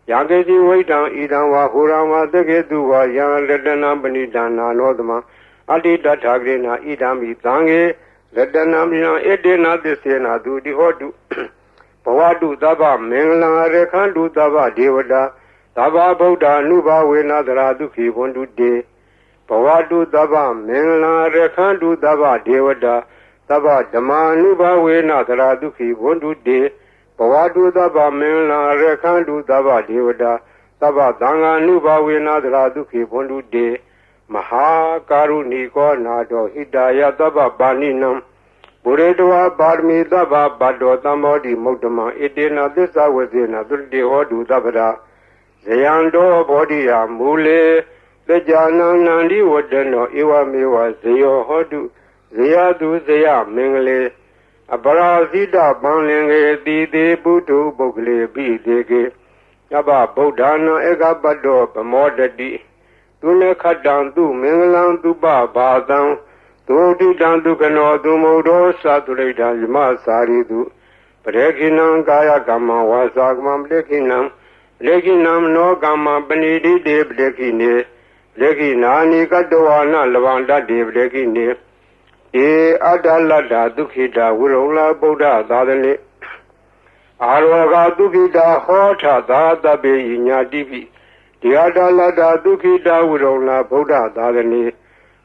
Speaker 1: Yangesi Waidan Idanwa Hurawa Degeduwa Yang Ledana Banida Nanodama Adita Tagadena Idami Tange Redana Bila Edena Desena Dudi Hotu Pawadu Daba Mengla Rekandu Daba Devada Daba Boda Nuba Wenadra Duki Bondu De Pawadu Daba Mengla Rekandu Daba Devada Daba Dama Nuba Wenadra Duki Bondu De Pawadu Daba Mengla Rekandu Daba Devada Daba Danga Nuba Wenadra Duki Bondu De Maha Karuniko Nado Hidaya Daba Baninam Buredwa Barmi Daba Bado Tamodi Mokdama Edena Desa Wazina Dulde Hodu Dabada Zayando Bodia Mule Dejana Nandi Wadano Iwa Miwa Zayo Hodu Zayadu Zaya Mingle Abara Zida Banlinge Dide Budu Bogle Bidege Yaba Bodana Ega Bado Bamodadi Dune Kadan Du Minglan Duba Badan Dodi Dandu Kano Dumodo Saturida Yama Saridu Prekinam Gaya Gama Wasagmam Lekinam no Gama Benidi de Blekine Lekinani Kadoana Lavanda de Blekine ဧအတ္တလတ္တာဒုက္ခိတာဝိရုံလာဗုဒ္ဓသာသနေအာရောဂဒုက္ခိတာဟောထသာတပေညာတိပိဒီအတ္တလတ္တာဒုက္ခိတာဝိရုံလာဗုဒ္ဓသာသနေ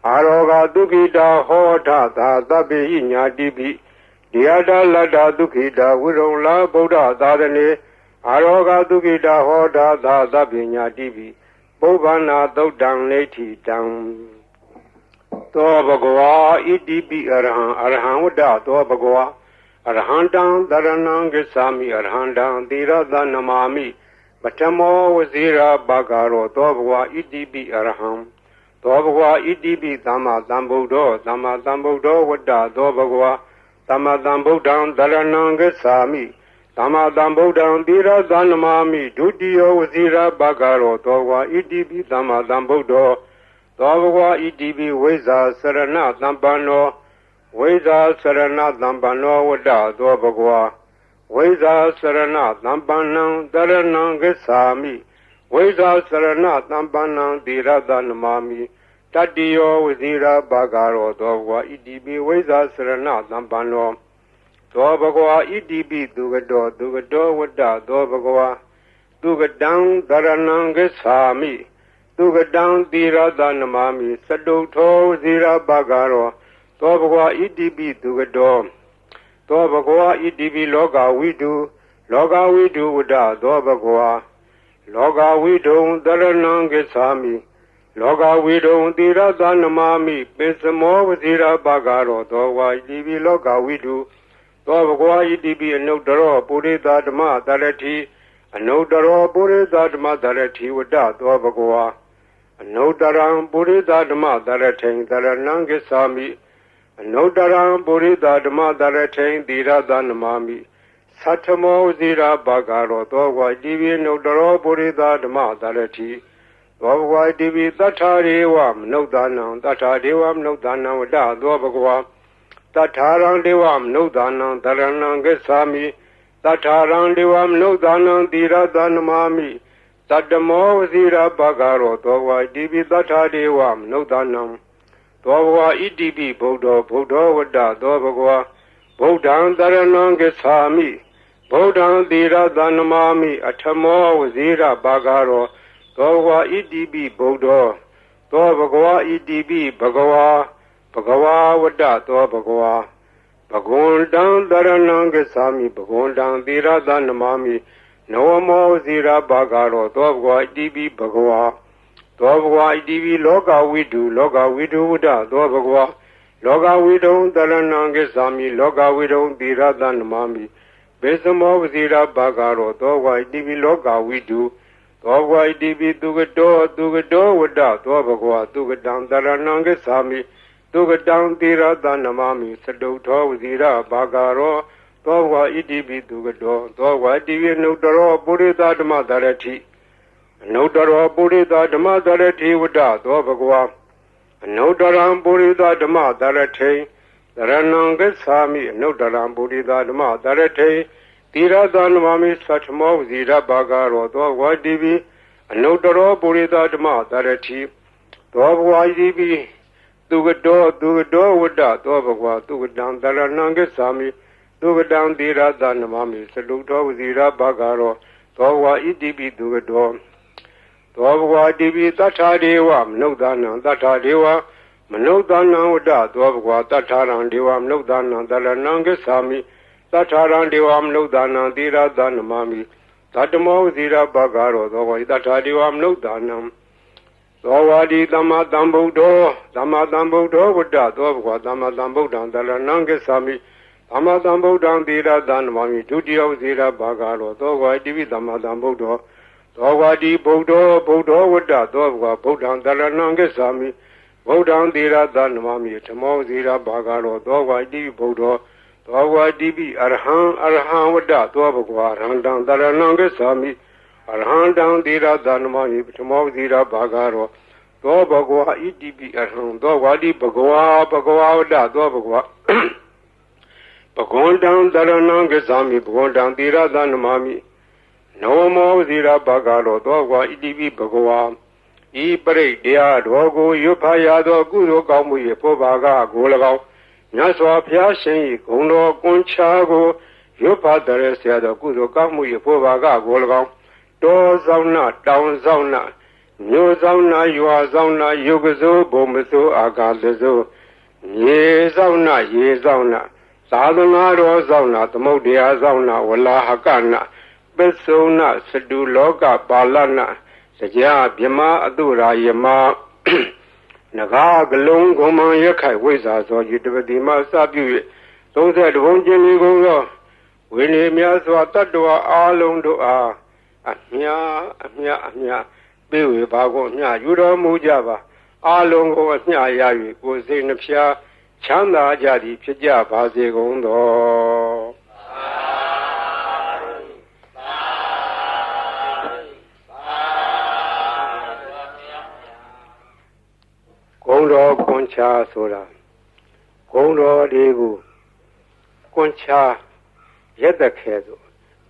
Speaker 1: အာရောဂဒုက္ခိတာဟောထသာတပေညာတိပိဒီအတ္တလတ္တာဒုက္ခိတာဝိရုံလာဗုဒ္ဓသာသနေအာရောဂဒုက္ခိတာဟောထသာတပေညာတိပိပုဗ္ဗနာသုတ်တံနေတိတံသောဘဂဝါဣတိပိအရဟံအရဟံဝတ္တသောဘဂဝါအရဟံတံတရဏံဂစ္ဆာမိအရဟံတံသီရသနမာမိပထမောဝဇိရာဘဂရောသောဘဂဝါဣတိပိအရဟံသောဘဂဝါဣတိပိသမ္မာသမ္ဗုဒ္ဓောသမ္မာသမ္ဗုဒ္ဓောဝတ္တသောဘဂဝါသမ္မာသမ္ဗုဒ္ဓံတရဏံဂစ္ဆာမိသမ္မာသမ္ဗုဒ္ဓံသီရသနမာမိဒုတိယဝဇိရာဘဂရောသောဘဂဝါဣတိပိသမ္မာသမ္ဗုဒ္ဓောသောဘဂဝါဣတိပိဝိဇ္ဇာစရဏသမ္ပန္နောဝိဇ္ဇာစရဏသမ္ပန္နောဝတ္တသောဘဂဝါဝိဇ္ဇာစရဏသမ္ပန္နံတရဏံဂစ္ဆာမိဝိဇ္ဇာစရဏသမ္ပန္နံသီရသနမာမိတတ္တိယောဝဇိရာဘဂရောသောဘဂဝါဣတိပိဝိဇ္ဇာစရဏသမ္ပန္နောသောဘဂဝါဣတိပိသူကတောဝတ္တသောဘဂဝါသူကတံတရဏံဂစ္ဆာမိသူကတံသီရသနမာမိစတုထောဝဇိရာဘဂရောသောဘဂဝါဣတိပိသူကတောသောဘဂဝါဣတိပိလောကဝိတုဝတ္တသောဘဂဝါလောကဝိတုံတရဏံဂစ္ဆာမိလောကဝိတုံသီရသနမာမိပိစမောဝဇိရာဘဂရောသောဘဂဝါဣတိပိလောကဝိတုသောဘဂဝါဣတိပိအနုတ္တရောပုရိသဓမ္မတရတိအနုတ္တရောပုရိသဓမ္မတရတိဝတ္တသောဘဂဝါအနုတ္တရံပုရိသဓမ္မတရထိန်တရဏံဂစ္ဆာမိအနုတ္တရံပုရိသဓမ္မတရထိန်သီရသနမာမိသတ္ထမောဝဇိရာဘဂရောသောဘဂဝါဣတိပိအနုတ္တရောပုရိသဓမ္မတရတိသောဘဂဝါဣတိပိသတ္ထာရေဝမနုဿာနံသတ္ထာဒေဝမနုဿာနံဝတ္တသောဘဂဝါသတ္ထာရံဒေဝမနုဿာနံတရဏံဂစ္ဆာမိသတ္ထာရံဒေဝမနုဿာနံသီရသနမာမိတတ္တမောဝဇိရာဘဂရောသောဘဂဝါဣတိပိသတ္ထာဒေဝမနုဿာနံသောဘဂဝါဣတိပိဗုဒ္ဓောဝတ္တသောဘဂဝါဗုဒ္ဓံတရဏံဂစ္ဆာမိဗုဒ္ဓံသီရသနမာမိအထမောဝဇိရာဘဂရောသောဘဂဝါဣတိပိဗုဒ္ဓောသောဘဂဝါဣတိပိဘဂဝါဝတ္တသောဘဂဝါဘဂဝန္တံတရဏံဂစ္ဆာမိဘဂဝန္တံသီရသနမာမိနဝမောဇိရာဘဂရောသောဘဂဝါဣတိပိဘဂဝါသောဘဂဝါဣတိပိလောကဝိတုဝတ္တသောဘဂဝါလောကဝိတုံတရဏံဂစ္ဆာမိလောကဝိတုံသီရသနမာမိဘေသမောဇိရာဘဂရောသောဘဂဝါဣတိပိလောကဝိတုသောဘဂဝါဣတိပိသူကတောဝတ္တသောဘဂဝါသူကတံတရဏံဂစ္ဆာမိသူကတံသီရသနမာမိစတုထောဝဇိရာဘဂရောသောဘဂဝါဣတိပိသူကတောသောဘဂဝါဣတိပိအနုတ္တရောပုရိသဓမ္မတရတိအနုတ္တရောပုရိသဓမ္မတရတိဝတ္တသောဘဂဝါအနုတ္တရံပုရိသဓမ္မတရထိန်တရဏံဂစ္ဆာမိအနုတ္တရံပုရိသဓမ္မတရထိန်သီရသနမာမိသတ္ထမောဇိရဘဂရောသောဘဂဝါဣတိပိအနုတ္တရောပုရိသဓမ္မတရတိသောဘဂဝါဣတိပိသူကတောဝတ္တသောဘဂဝါသူကတံတရဏံဂစ္ဆာမိသူကတံသီရသနမာမိစတုထောဝဇိရဘဂရောသောဘဂဝါဣတိပိသူကတောသောဘဂဝါဣတိပိသတ္ထာဒေဝမနုဿာနံသတ္ထာဒေဝမနုဿာနံဝတ္တသောဘဂဝါသတ္ထာရံဒေဝမနုဿာနံတရဏံဂစ္ဆာမိသတ္ထာရံဒေဝမနုဿာနံသီရသနမာမိသတ္တမောဝဇိရဘဂရောသောဘဂဝါသတ္ထာဒေဝမနုဿာနံသောဝါဒီသမ္မာသမ္ဗုဒ္ဓောဝတ္တသောဘဂဝါသမ္မာသမ္ဗုဒ္ဓံတရဏံဂစ္ဆာမိသမ္မာသမ္ဗုဒ္ဓံသီရသနမာမိဒုတိယဝဇိရဘဂရောသောဘဂဝါဣတိပိသမ္မာသမ္ဗုဒ္ဓောသောဝါဒီဗုဒ္ဓောဝတ္တသောဘဂဝါဗုဒ္ဓံတရဏံဂစ္ဆာမိဗုဒ္ဓံသီရသနမာမိဓမ္မောဇိရဘဂရောသောဘဂဝါဣတိပိဗုဒ္ဓောသောဘဂဝါဣတိပိအရဟံဝတ္တသောဘဂဝါအရဟံတံတရဏံဂစ္ဆာမိအရဟံတံသီရသနမာမိဓမ္မောဇိရဘဂရောသောဘဂဝါဣတိပိအရဟံသောဝါဒီဘဂဝါဝတ္တသောဘဂဝါဘဂဝန္တံတရဏံဂစ္ဆာမိဘဂဝန္တံသီရသနမာမိနဝမောဇိရဘဂရောသောဘဂဝါဣတိပိဘဂဝါဤပရိတရားတော်ကိုရွတ်ဖတ်ရသောကုသိုလ်ကောင်းမှု၏ဖောဘာကကို၎င်း မြတ်စွာဘုရားရှင်၏ဂုဏ်တော်ကွန်ချာကိုရွတ်ဖတ်တဲ့ဆရာတော်ကုသိုလ်ကောင်းမှု၏ဖို့ဘာကကို၎င်းတောဆောင်နာတောင်ဆောင်နာမြို့ဆောင်နာရွာဆောင်နာယုတ်စိုးဘုံမစိုးအာကာသစိုးရေဆောင်နာရေဆောင်နာသာသနာတော်ဆောင်နာသမုဒ္ဒရာဆောင်နာဝလာဟကနာပစ္စုံနာစတုလောကပါဠနာစကြာဗြဟ္မာအတုရာယမနဂါကလုံးဂုံမံရခိုင်ဝိဇ္ဇာသောယတပတိမစပြု၍30ဘုံကျင်လီကုန်သောဝိနည်းများစွာတတ္တဝါအာလုံးတို့အားအမြပေးဝေပါကုန်အမြယူတော်မူကြပါအာလုံးကိုအမြရ၍ကိုယ်စိတ်နှဖျားချမ်းသာကြသည်ဖြစ်ကြပါစေကုန်သောဂုံတော်ကွန်ချာဆိုတာဂုံတော်တွေကိုကွန်ချာရက်သက်ခဲဆို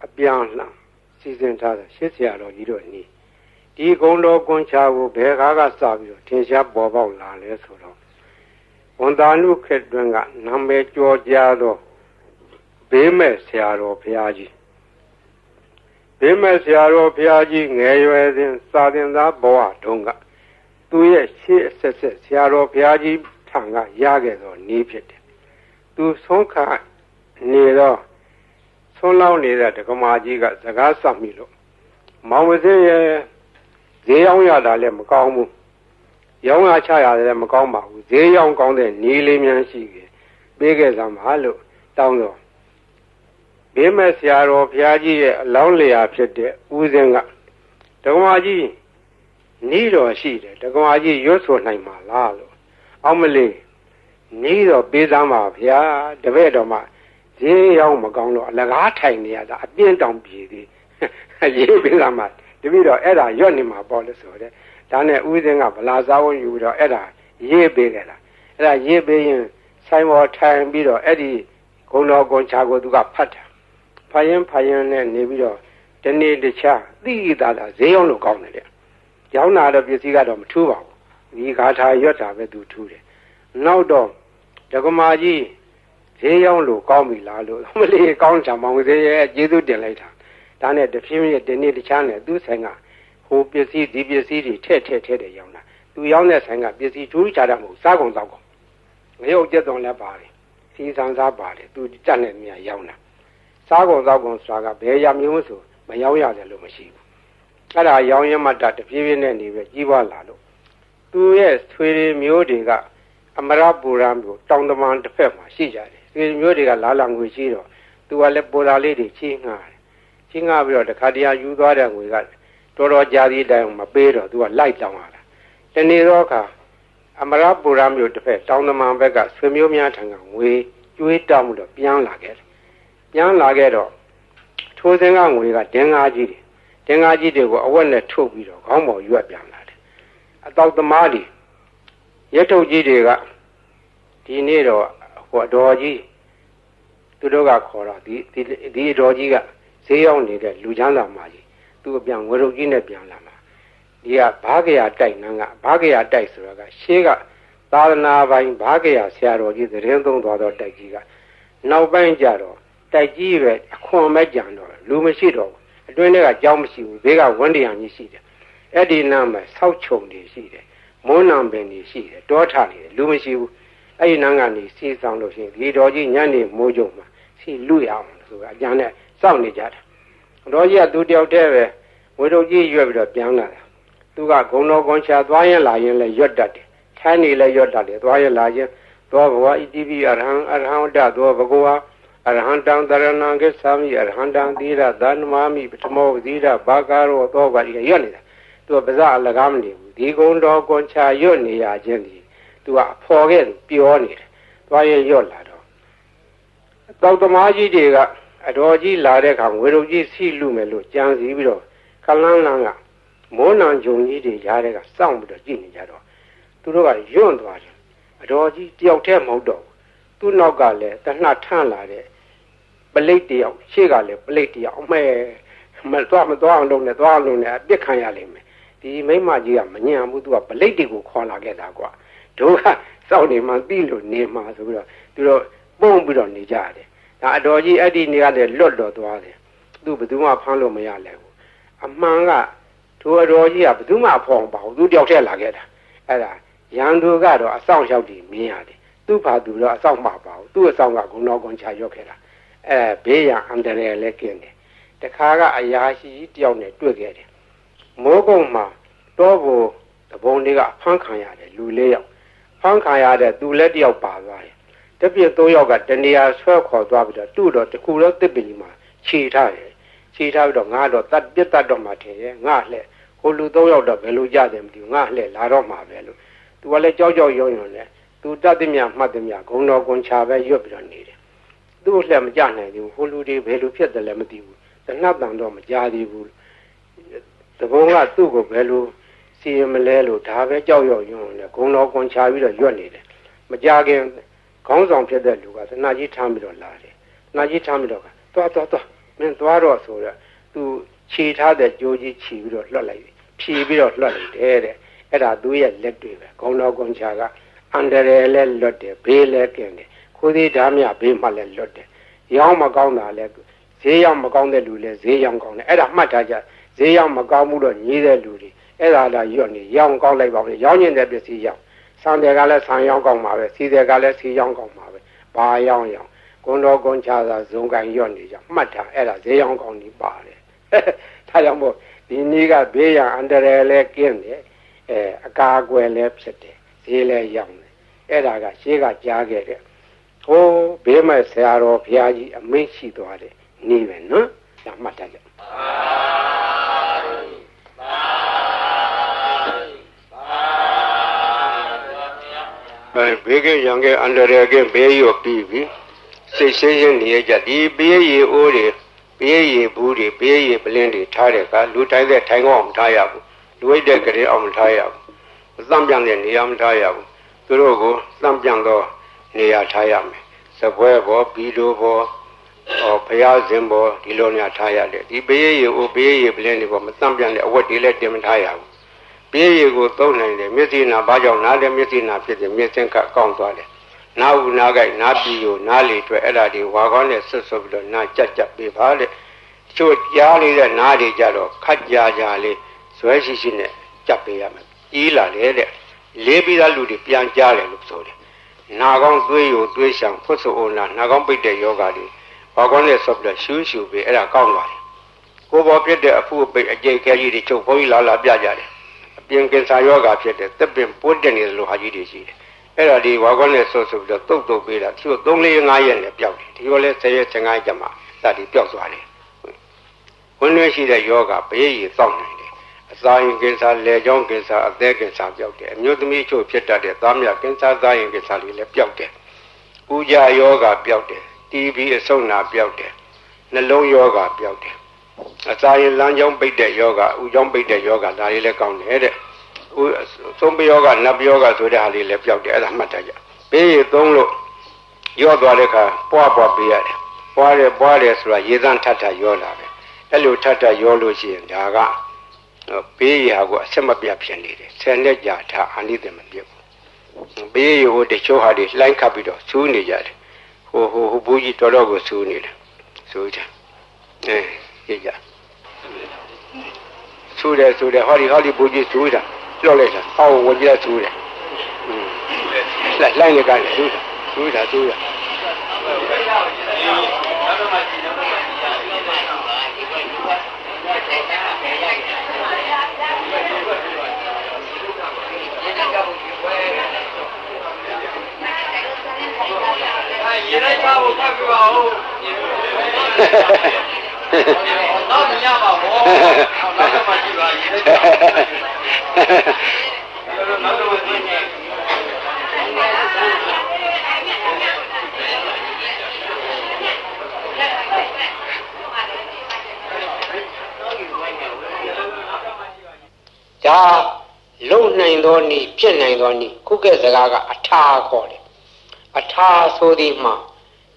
Speaker 1: အပြန်လှန်စီစဉ်ထားတာရှစ်ဆရာတော်ကြီးတို့နီးဒီဂုံတော်ကွန်ချာကိုဘယ်ကားကစပြီးတော့ထင်ရှားပေါ်ပေါက်လာလဲဆိုတော့ဝန်တာနုခေတ်တွင်ကနာမည်ကျော်ကြားသောဘေးမဲ့ဆရာတော်ဘုရားကြီးဘေးမဲ့ဆရာတော်ဘုရားကြီးငယ်ရွယ်စဉ်စာသင်သားဘဝတုန်းကသူရဲ့ရှေ့ဆက်ဆရာတော်ဘုရားကြီးထံကရခဲ့သောနည်းဖြစ်တယ်သူဆုံးခါနေတော့ဆုံးလောင်းနေတဲ့ဒကမာကြီးကစကားဆက်မိလို့မောင်ဝစင်းရဲ့ဈေးရောက်ရတာလည်းမကောင်းဘူးရောင်းရချရတယ်လည်းမကောင်းပါဘူးဈေးရောင်းကောင်းတဲ့နည်းလေးများရှိခဲ့ပေးခဲ့စမ်းပါလို့တောင်းတော့ဘေးမဲ့ဆရာတော်ဘုရားကြီးရဲ့အလောင်းလျာဖြစ်တဲ့ဦးစင်းကဒကမာကြီးနီးတော်ရှိတယ်ဒကမာကြီးရွတ်ဆိုနိုင်မှာလားလို့အောင်မလေးနီးတော်ပေးစမ်းပါဗျာတပည့်တော်မှာဈေးရောက်မကောင်းတော့အလကားထိုင်နေရတာအပြင်းတောင်ပြေသေးရေးပေးစမ်းပါတပည့်တော်အဲ့ဒါရွတ်နေမှာပေါ့လို့ဆိုတဲ့ဒါနဲ့ဦးစင်းကဗလာစားဝန်းယူတော့အဲ့ဒါရေးပေးခဲ့တာအဲ့ဒါရေးပေးရင်ဆိုင်ပေါ်ထိုင်ပြီးတော့အဲ့ဒီဂုံတော်ကွန်ချာကိုသူကဖတ်တာဖတ်ရင်နဲ့နေပြီးတော့ဒီနေ့တခြားသိတာဈေးရောက်လို့ကောင်းတယ်တဲ့ရောင်းတာတော့ပစ္စည်းကတော့မထူးပါဘူးဒီဂါထာရွတ်တာပဲသူထူးတယ်နောက်တော့ဒကမာကြီးဈေးရောက်လို့ကောင်းပြီလားလို့မလေးကောင်းချာမောင်ဈေးရဲ့ကျေးဇူးတင်လိုက်တာဒါနဲ့တဖြည်းဖြည်းဒီနေ့တခြားနဲ့သူ့ဆိုင်ကဟိုပစ္စည်းဒီပစ္စည်းတွေထည့်တယ်ရောင်းတာသူရောင်းတဲ့ဆိုင်ကပစ္စည်းထူးခြားတာမဟုတ်စားကုန်သောက်ကုန်ငရုတ်ကျက်သွန်လည်းပါတယ်စီဆန်စားပါတယ်သူကြက်နဲ့မြာရောင်းတာစားကုန်သောက်ကုန်ဆိုတာကဘယ်ရမျိုးဆိုမရောင်းရတယ်လို့မရှိဘူးအဲ့ဒါရောင်းရမှတဖြည်းဖြည်းနဲ့နေပဲကြီးပွားလာလို့သူရဲ့ဆွေတွေမျိုးတွေကအမရပူရံမျိုးတောင်တမန်တစ်ဖက်မှာရှိကြတယ်ဆွေမျိုးတွေကလာလာငွေရှိတော့သူကလည်းပူရာလေးတွေချင်းငှားတယ်ချင်းငှားပြီးတော့တခါတည်းယူသွားတဲ့ငွေကတော်တော်ကြာသည့်တိုင်မပေးတော့သူကလိုက်တောင်းလာတာတနေ့တော့အခါအမရပူရံမျိုးတစ်ဖက်တောင်တမန်ဘက်ကဆွေမျိုးများထံကငွေကျွေးတောင်းပြီးတော့ပြန်လာခဲ့တယ်ပြန်လာခဲ့တော့ထိုးစင်းကငွေကဒင်္ဂါကြီးတွေဒင်္ဂါကြီးတွေကိုအဝက်နဲ့ထုတ်ပြီးတော့ခေါင်းပေါ်ရွက်ပြန်လာတယ်အတောက်သမားတွေရက်ထုတ်ကြီးတွေကဒီနေ့တော့ဟိုအတော်ကြီးသူတို့ကခေါ်တော့ဒီအတော်ကြီးကဈေးရောက်နေတဲ့လူချမ်းသာမကြီးသူ့အပြန်ဝရုပ်ကြီးနဲ့ပြန်လာမှာဒီကဘာကရာတိုက်နန်းကဘာကရာတိုက်ဆိုတာကရှေးကသာသနာပိုင်ဘာကရာဆရာတော်ကြီးသတင်းသုံးသွားတော့တိုက်ကြီးကနောက်ပိုင်းကျတော့တိုက်ကြီးပဲအခွန်မဲ့ကြံတော့လူမရှိတော့ဘူးအတွင်းထဲကကြောင်းမရှိဘူးဘေးကဝန်းတရံကြီးရှိတယ်အဲ့ဒီနားမှာဆောက်ချုံတွေရှိတယ်မွန်းနံပင်တွေရှိတယ်တောထနေတယ်လူမရှိဘူးအဲ့ဒီနားကနေစီးဆောင်လို့ရှိရင်ဒီတော်ကြီးညနေမိုးကြုံမှာစီလူရအောင်ဆိုတာအကြံနဲ့စောင့်နေကြတာတော်ကြီးကသူတယောက်တည်းပဲဝေတို့ကြီးရွက်ပြီးတော့ပြန်လာတာသူကဂုံတော်ကွန်ချာသွားရင်လာရင်လည်းရွတ်တတ်တယ်ထိုင်းနေလည်းရွတ်တတ်တယ်သွားရင်လာရင်သောဘဝဣတိပိအရဟံဝတ္တသောဘဂဝါအရဟံတံတရဏံကိသာမိအရဟံတံသီရသန္မာမိပထမောသီရဘာကာရောသောကရွတ်နေတာသူကပါးစပ်အလကားမနေဘူးဒီဂုံတော်ကွန်ချာရွတ်နေရခြင်းဒီသူကအဖော်ခဲ့ပြောနေတယ်သွားရင်ရွတ်လာတော့တောက်သမားကြီးတွေကအတော်ကြီးလာတဲ့အခါငွေတို့ကြီးစီလူမယ်လို့ကြံစီပြီးတော့ခလန်းလန်းကမိုးနံဂျုံကြီးတွေရားတဲ့ကစောင့်ပြီးတော့ကြည့်နေကြတော့သူတို့ကယွန့်သွားတယ်အတော်ကြီးတယောက်တည်းမဟုတ်တော့သူ့နောက်ကလည်းတနှထန့်လာတဲ့ပလိတ်တယောက်ရှေ့ကလည်းပလိတ်တယောက်အမဲမသွားအောင်လုပ်နေသွားအောင်လုပ်နေအပြစ်ခံရလိမ့်မယ်ဒီမိမကြီးကမညံဘူးသူကပလိတ်တွေကိုခေါ်လာခဲ့တာကွာ တို့ကစောင့်နေမှသိလို့နေမှာဆိုပြီးတော့သူတို့ပုံပြီးတော့နေကြတယ်ဒါအတော်ကြီးအဲ့ဒီနေရာလေလွတ်တော်သွားတယ်သူဘယ်သူမှဖမ်းလို့မရလဲဘူးအမှန်ကတို့အတော်ကြီးကဘယ်သူမှဖော်ပါဘူးသူတယောက်တည်းလာခဲ့တာအဲ့ဒါရန်သူကတော့အဆောင်ရောက်ပြီးမြင်ရတယ်သူ့ဘာသူတော့အဆောင်မှာပါဘူးသူ့အဆောင်ကဂုဏတော်ကွန်ချရွတ်ခဲ့တာဘေးရန်အန္တရာယ်လည်းကင်းတယ်တခါကအရာရှိတယောက်နဲ့တွေ့ခဲ့တယ်မိုးကုတ်မှာတော့ဘုံတဘုံလေးကဖမ်းခံရတယ်လူ၄ယောက်ဖမ်းခံရတဲ့သူလည်းတယောက်ပါသွားတယ်တပြည့်၃ယောက်ကတနေရာဆွဲခေါ်သွားပြီးတော့သူ့တော့တခုတော့တစ်ပင်ကြီးမှာခြေထားတယ်ခြေထားပြီးတော့ငါတော့တတ်ပြတ်တတ်တော့မှထင်ရဲ့ငါလှဲ့ဟိုလူ၃ယောက်တော့ဘယ်လိုကြတယ်မသိဘူးငါလှဲ့လာတော့မှာပဲလို့သူကလည်းကြောက်ကြောက်ရွံ့ရွံ့နဲ့သူတတ်သည်မြမှတ်သည်မြဂုံတော်ကွန်ချပဲရွတ်ပြီးတော့နေတယ်သူ့လှဲ့မကြနိုင်ဘူးဟိုလူတွေဘယ်လိုဖြစ်တယ်လဲမသိဘူးတနတ်တန်တော့မကြသေးဘူးတဘုံကသူ့ကိုဘယ်လိုစီရင်မလဲလို့ဒါပဲကြောက်ရွံ့ရွံ့နဲ့ဂုံတော်ကွန်ချပြီးတော့ရွတ်နေတယ်မကြခင်ခေါင်းဆောင်ဖြစ်တဲ့လူကသနာကြီးထမ်းပြီးတော့လာတယ်သနာကြီးထမ်းပြီးတော့သွားမင်းသွားတော့ဆိုတော့သူခြေထားတဲ့ကြိုးကြီးခြီးပြီးတော့လွှတ်လိုက်ဖြီးပြီးတော့လွှတ်လိုက်တယ်တဲ့အဲ့ဒါသူရဲ့လက်တွေပဲဂုံတော်ကွန်ချကအန္တရာယ်လည်းလွတ်တယ်ဘေးလည်းကင်းတယ်ခိုးသေးဓာမြဘေးမှလည်းလွတ်တယ်ရောင်းမကောင်းတာလည်းဈေးရောက်မကောင်းတဲ့လူလည်းဈေးရောက်ကောင်းတယ်အဲ့ဒါမှတ်ထားကြဈေးရောက်မကောင်းမှုတော့ညီးတဲ့လူတွေအဲ့ဒါလာရွတ်နေရောင်းကောင်းလိုက်ပါပဲရောင်းကျင်တဲ့ပစ္စည်းရောင်းဆန်တယ်ကလည်းဆန်ရောင်းကောင်းပါပဲစီတယ်ကလည်းစီရောင်းကောင်းပါပဲဘာရောင်းဂုံတော်ကွန်ချသာဇုံကန်ရွတ်နေကြမှတ်ထားအဲ့ဒါဈေးရောင်းကောင်းကြီးပါတယ်ဒါကြောင့်မို့ဒီနေ့ကဘေးရန်အန္တရာယ်လည်းကင်းတယ်အကာအကွယ်လည်းဖြစ်တယ်ဈေးလည်းရောင်းတယ်အဲ့ဒါကရှေးကကြားခဲ့တဲ့ဟိုးဘေးမဲ့ဆရာတော်ဘုရားကြီးအမိန့်ရှိသွားတယ်နေပဲနော်ဒါမှတ်ထားကြဘေးကရန်ကအန္တရာယ်ကဘေးရောပြီးပြီစိတ်ရှင်းရှင်းနေကြဒီဘေးရီအိုးတွေဘေးရီဘူးတွေဘေးရီပလင်းတွေထားတဲ့ကလူတိုင်းတဲ့ထိုင်ကောင်းမထားရဘူးလူဝိတ်တဲ့ကလေးအောင်မထားရဘူးသံပြန်တဲ့နေရာမထားရဘူးသူတို့ကိုသံပြန်သောနေရာထားရမယ်စပွဲဘောဘီလိုဘောဘုရားရှင်ဘောဒီလိုများထားရတယ်ဒီဘေးရီအိုးဘေးရီပလင်းတွေဘောမသံပြန်တဲ့အဝတ်တွေလည်းတင်မထားရဘူးဘေးရီကိုသုံးနိုင်တယ်မျက်စိနာဘာကြောင့်နားတယ်မျက်စိနာဖြစ်တယ်မျက်စင်းကကောင်းသွားတယ်နားဦးနားကြိုက်နားပြီးကိုနားလေတွေ့အဲ့ဒါတွေဝါကောင်းနဲ့ဆွတ်ဆွတ်ပြီးတော့နားကြက်ပေးပါတဲ့ချို့ကြားလေးတဲ့နားတွေကြတော့ခက်ကြလေးဇွဲရှိရှိနဲ့ကြက်ပေးရမယ်ကြီးလာလေတဲ့လေးပြီးသားလူတွေပြန်ကြားတယ်လို့ဆိုတယ်နာကောင်းသွေးယိုသွေးရှောင်ဖွတ်ဆိုအိုနာနာကောင်းပိတ်တဲ့ယောဂါတွေဝါကောင်းနဲ့ဆွတ်ပြီးတော့ရှူးရှူပေးအဲ့ဒါကောင်းသွားတယ်ကိုယ်ပေါ်ပြတဲ့အဖုအပိတ်အကျိတ်ခဲကြီးတွေချုပ်ဘုန်းကြီးလာပြကြတယ်အပြင်ကင်ဆာယောဂါဖြစ်တဲ့သက်ပင်ပိုးတက်နေသလိုဟာကြီးတွေရှိတယ်အဲ့ဒါဒီဝါကောင်းနဲ့ဆွတ်ပြီးတော့တုတ်ပေးတာသူတို့3-4-5ရက်နဲ့ပျောက်တယ်ဒီလိုလဲ10ရက်15ရက်ကျမှစသည်ပျောက်သွားတယ်ဝင်ရွှေရှိတဲ့ယောဂဘေးရီစောင့်နိုင်တယ်အစာရင်ကင်ဆာလေကြောင်းကင်ဆာအသက်ကင်ဆာပျောက်တယ်အမျိုးသမီးချို့ဖြစ်တတ်တဲ့သားမြကင်ဆာသားရင်ကင်ဆာတွေလည်းပျောက်တယ်ဥကြယောဂပျောက်တယ်တီဘီအဆုတ်နာပျောက်တယ်နှလုံးယောဂပျောက်တယ်အစာရင်လမ်းကြောင်းပိတ်တဲ့ယောဂဥကြောင်းပိတ်တဲ့ယောဂဒါတွေလည်းကောင်းတယ်တဲ့သုံးပယောဂနတ်ပယောဂဆိုတဲ့ဟာလေးလည်းပျောက်တယ်အဲ့ဒါမှတ်ထားကြဘေးရီသုံးလို့ရော့သွားတဲ့အခါပွားပေးရတယ်ပွားတယ်ဆိုတာရေသန့်ထထရောလာတယ်အဲ့လိုထထရောလို့ရှိရင်ဒါကဘေးရီဟာကိုအဆက်မပြတ်ဖြစ်နေတယ်ဆယ်နှစ်ကြာထားအနိသမပြတ်ဘူးဘေးရီဟိုတချို့ဟာတွေလှိုင်းခတ်ပြီးတော့ဆူးနေကြတယ်ဟိုဘူးကြီးတော်ကိုဆူးနေတယ်ဆူးကြကြည့်ကြဆူးတယ်ဟောဒီဘူးကြီးဆူးတာကြောက်လိုက်တာဟောဝင်ကြဆူးတယ်လှိုင်းနေကြတယ်ဆူးတာရေလိုက်ပါဦးဖတ်ပြပါဦးတော့မရပါဘူးနောက်တော့မှကြည့်ပါရေလိုက်ပါနောက်တော့မှကြည့်ဒါလုံနိုင်သောနည်းဖြစ်နိုင်သောနည်းခုကဲ့စကားကအထာခေါ်တယ်အထာဆိုသည်မှာ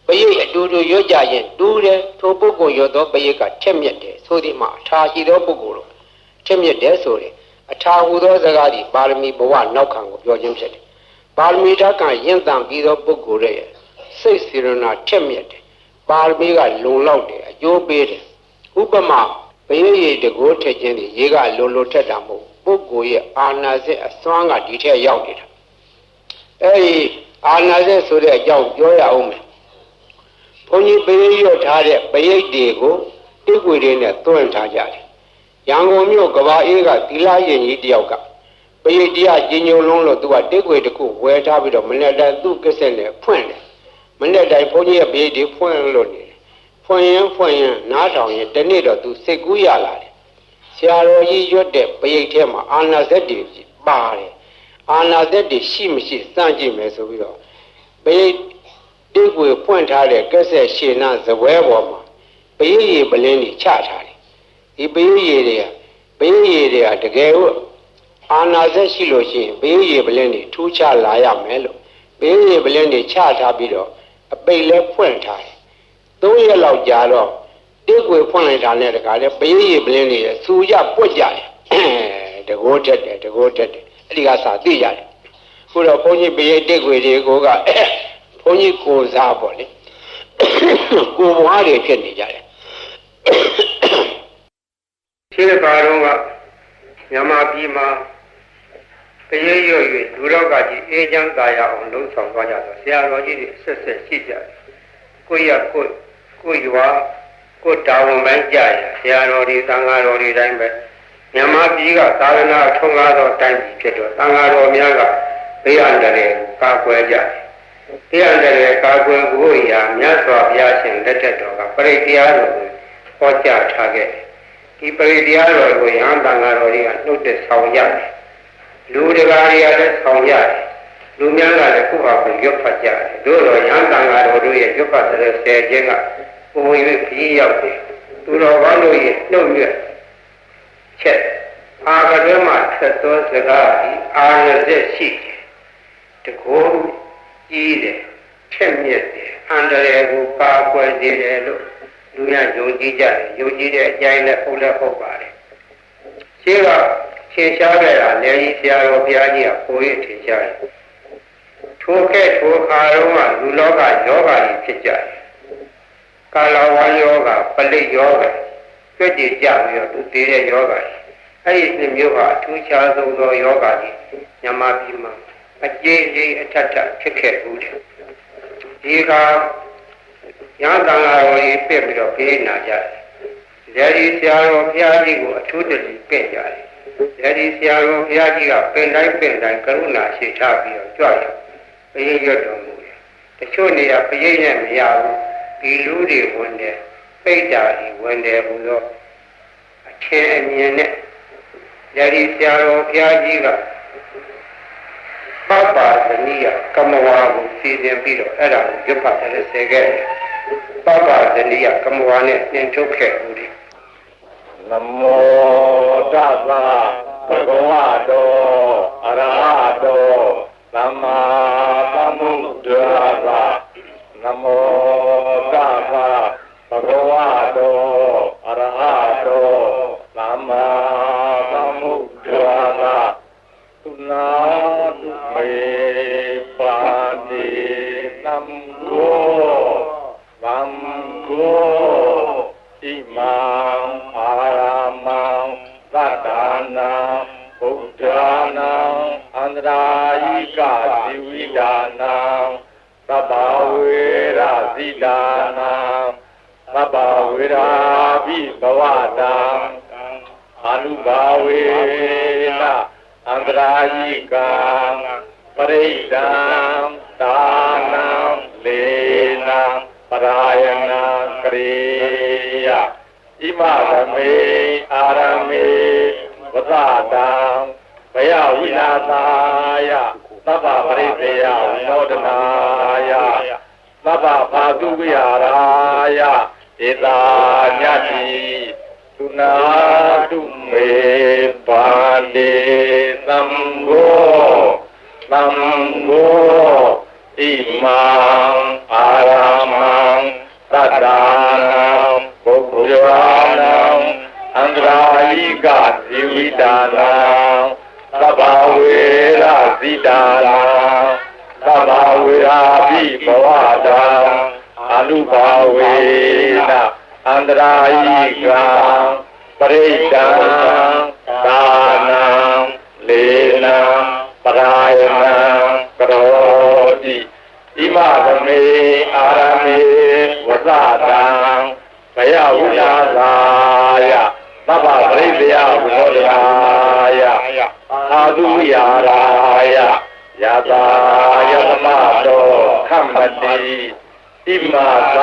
Speaker 1: ပရိတ်အတူတူရွတ်ကြရင်တူးတယ်ထိုပုဂ္ဂိုလ်ရွတ်သောပရိတ်ကထက်မြက်တယ်ဆိုသည်မှာအထာရှိသောပုဂ္ဂိုလ်တို့ထက်မြက်တယ်ဆိုတယ်အထာဟူသောစကားသည်ပါရမီဘဝနောက်ခံကိုပြောခြင်းဖြစ်တယ် ပါရမီဓာတ်ကရင့်တန်ပြီးသောပုဂ္ဂိုလ်ရဲ့စိတ်စေရနာထက်မြက်တယ်ပါရမီကလုံလောက်တယ်အကျိုးပေးတယ်ဥပမာဘယရေတကိုးထက်ခြင်းတွေရေကလုံထက်တာမဟုတ်ပုဂ္ဂိုလ်ရဲ့အာနာစက်အစွမ်းကဒီထက်ရောက်နေတာအဲဒီအာနာစက်ဆိုတဲ့အကြောင်းပြောရအောင်မယ်ဘုန်းကြီးဘယရွတ်ထားတဲ့ဘယိတ်တွေကိုတိတ်ွေတွေနဲ့တွန့်ထားကြတယ်ရန်ကုန်မြို့ကဘာအေးကသီလရင်ကြီးတယောက်ကပရိတ်တရားကြီးညိုလုံးလို့သူကတိတ်ွေတစ်ခုဝယ်ထားပြီးတော့မနေ့တိုင်းသူ့ကိစ္စနဲ့ဖွင့်တယ်မနေ့တိုင်းဘုန်းကြီးရဲ့ပရိတ်တွေဖွင့်လို့နေတယ်ဖွင့်ရင်နားထောင်ရင်တနေ့တော့သူစိတ်ကူးရလာတယ်ဆရာတော်ကြီးရွတ်တဲ့ပရိတ်ထဲမှာအာနာစက်တွေပါတယ်အာနာစက်တွေရှိမရှိစမ်းကြည့်မယ်ဆိုပြီးတော့ပရိတ်တိတ်ွေဖွင့်ထားတဲ့ကိစ္စရှင်းနာဇပွဲပေါ်မှာပရိတ်ရေပလင်းကြီးချထားတယ်ဒီပရိတ်ရေတွေကတကယ်လို့အာနာစက်ရှိလို့ရှိရင်ပရိတ်ရေပလင်းကြီးထူးခြားလာရမယ်လို့ပရိတ်ရေပလင်းကြီးချထားပြီးတော့အပိတ်လဲဖွင့်ထားတယ်3 ရက်လောက်ကြာတော့တိတ်ွေဖွင့်လိုက်တာနဲ့တခါလဲပရိတ်ရေပလင်းကြီးစူရပွက်ကြတယ်တကိုးတက်တယ်အဲ့ဒီကစာသိရတယ်ခုတော့ဘုန်းကြီးပရိတ်တိတ်ွေတွေကိုကဘုန်းကြီးကိုစားပေါ့လေကိုဘွားတွေဖြစ်နေကြတယ်ခြေကားတော့ကမြန်မာပြည်မှာပရိတ်ရွတ်၍လူတော်ကကြီးအေးချမ်းသာရအောင်လှုံ့ဆော်သွားကြတော့ဆရာတော်ကြီးတွေဆက်ရှိကြတယ်ကိုရွာကိုတာဝန်ပိုင်းကြရဆရာတော်တွေသံဃာတော်တွေတိုင်းပဲမြန်မာပြည်ကသာသနာထုံးကားသောတိုင်းပြည်ဖြစ်တော့သံဃာတော်များကဘေးအန္တရာယ်ကာကွယ်ကြတယ်ဘေးအန္တရာယ်ကာကွယ်ဖို့ရာမြတ်စွာဘုရားရှင်လက်ထက်တော်ကပရိတရားတော်ကိုဟောကြားထားခဲ့ဒီပရိတရားတော်ကိုရဟန်းသံဃာတော်တွေကနှုတ်သက်ဆောင်ရတယ်လူတကာတွေကလည်းဆောင်ရတယ်လူများကလည်းကိုယ့်ဟာကိုယ်ရွတ်ဖတ်ကြတယ်တို့တော့ရဟန်းသံဃာတော်တို့ရဲ့ရွတ်ဖတ်တဲ့ဆယ်ခြင်းကပုံ၍ပြီးရောက်တယ်သူတော်ကောင်းတို့ရဲ့နှုတ်ရွတ်ချက်အာကတွင်မှဆက်သောစကားဒီအာရဇက်ရှိတယ်တကောကြီးတယ်ထက်မြက်တယ်အန္တရာယ်ကိုပါကွယ်စေတယ်လို့လူများယုံကြည်ကြတယ်ယုံကြည်တဲ့အကြိုင်းနဲ့ဟုတ်လည်းဟုတ်ပါတယ်ရှင်းကရှင်းရှားခဲ့တာလည်းကြီးဆရာတော်ဘုရားကြီးကပိုရထင်ရှားတယ်ထိုခါတော့မှလူလောကယောဂါကြီးဖြစ်ကြတယ်ကာလဝါယောဂါပလိတ်ယောဂါကြွကြည်ကြပြီးတော့သူတည်တဲ့ယောဂါအဲ့ဒီနှစ်မျိုးဟာအထူးခြားဆုံးသောယောဂါကြီးမြန်မာပြည်မှာအကျဉ်းကြီးအထက်ထဖြစ်ခဲ့ဘူးတယ်ဒီကရဟန်းသံဃာတော်ကြီးပြည့်ပြီးတော့ပြေးနာကြတယ်လေဒီဆရာတော်ဘုရားကြီးကိုအထူးတည်းပြည့်ကြတယ်လေဒီဆရာတော်ဘုရားကြီးကပင်တိုင်းကရုဏာရှိထားပြီးတော့ကြွရပရိတ်ရွတ်တော်မူတယ်တချို့နေရာပရိတ်နဲ့မရဘူးဒီလူတွေဝင်တယ်ပိဋ္ဌာကြီးဝင်တယ်ဘုသောအထင်အမြင်နဲ့လေဒီဆရာတော်ဘုရားကြီးကပပဇနိယကမဝါကိုစီစဉ်ပြီးတော့အဲ့ဒါကိုရွတ်ဖတ်တယ်ဆဲခဲ့တယ်ပပဇနိယကမဝါနဲ့သင်ထုတ်ခဲ့ဦးတယ်နမောတသဗ္ဗဘဂဝတောအရဟတောသမ္မာသမ္ဗုဒ္ဓါသနမောတသဗ္ဗဘဂဝတောအရဟတောသမ္မာသမ္ဗုဒ္ဓါသသုနာတုမေပါတိသံဃောသံဃောဣမံအာရမံသတ္တနာဗုဒ္ဓနာအန္တရာယိကဇီဝိဒါနာသဗ္ဗဝေရဇိဒါနာသဗ္ဗဝေရာဘိဘဝတံအနုဘာဝေနအန္တရာယိကံပရိဒံဒါနံလေနံပရာယနာကရိယဣမရမေအာရမေဝသတံဘယဝိနာသာယသဗ္ဗပရိသေယဝိနောဒနာယသဗ္ဗဘာတုဝိဟာရယဧတာညတိသုနာတုမေပါတိသံဃောသံဃောဣမံအာရမံသတ္တနာပုဂ္ဂိုလ်နာအန္တရာယိကဇီဝိတာနာသဗ္ဗဝေရဇိတာနာ
Speaker 2: သဗ္ဗဝေရာပိဘဝတံအနုဘာဝေနအန္တရာယိကံပရိဒံဒါနံလေနံပရာယနံကရောတိဣမသမေအာရမေဝသတံဘယဝိနာသာယသဗ္ဗပရိသေယဝိနောဒရာယအာသုဝိဟာရာယယတာယသမတောခမ္မတိဣမသ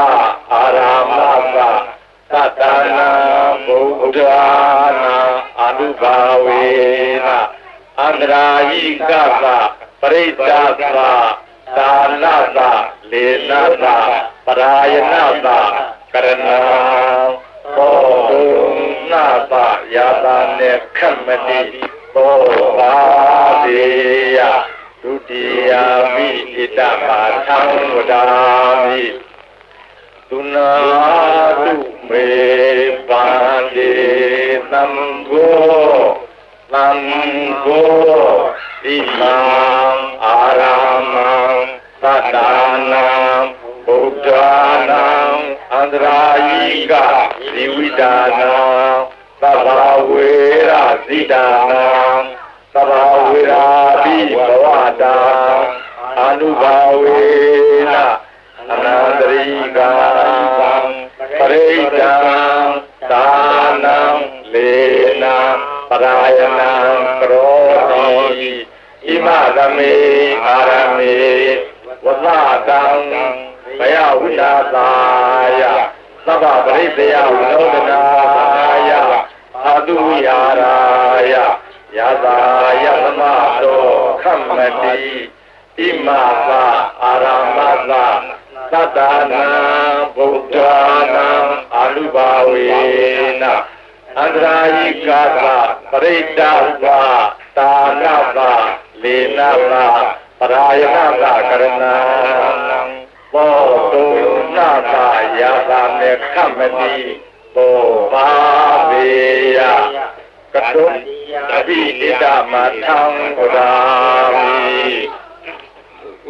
Speaker 2: အာရမသသတ္တနာဘုဒ္ဓနာအနုဘာဝေနအန္တရာယိကသပရိစ္ဆာသသာနသလေနသပရာယနသကရဏံသောတုနာသယာတာနေခမတိသောပါတိယဒုတိယမိဣတပါသံဝဒာမိသုနာတုမေပန္တိသံဃောသံဃောဣမံအာရမံသတ္တနာဗုဒ္ဓနာအန္တရာယိကဇီဝိတာနာသဗ္ဗဝေရဇိတာနာသဗ္ဗဝေရာပိဘဝတာအနုဘာဝေနအနန္တရိကံပရိဒံဒါနံလေနံပရာယနံကရောတိဣမသမေအာရမေဝသတံဘယဝိနာသာယသဗ္ဗပရိသေယဝိနောဒနာယအာတုဝိဟာရာယယတာယသမတောခမ္မတိဣမသအာရမသသတ္တနာဗုဒ္ဓနာအနုဘာဝေနအန္တရာယိကသပရိဒ္ဒသတာနသလေနသပရာယနသကရဏံသောတုနာသယာတာမေခမတိသောပါပေယကတုတပိဣဒမထံဝဒာမိ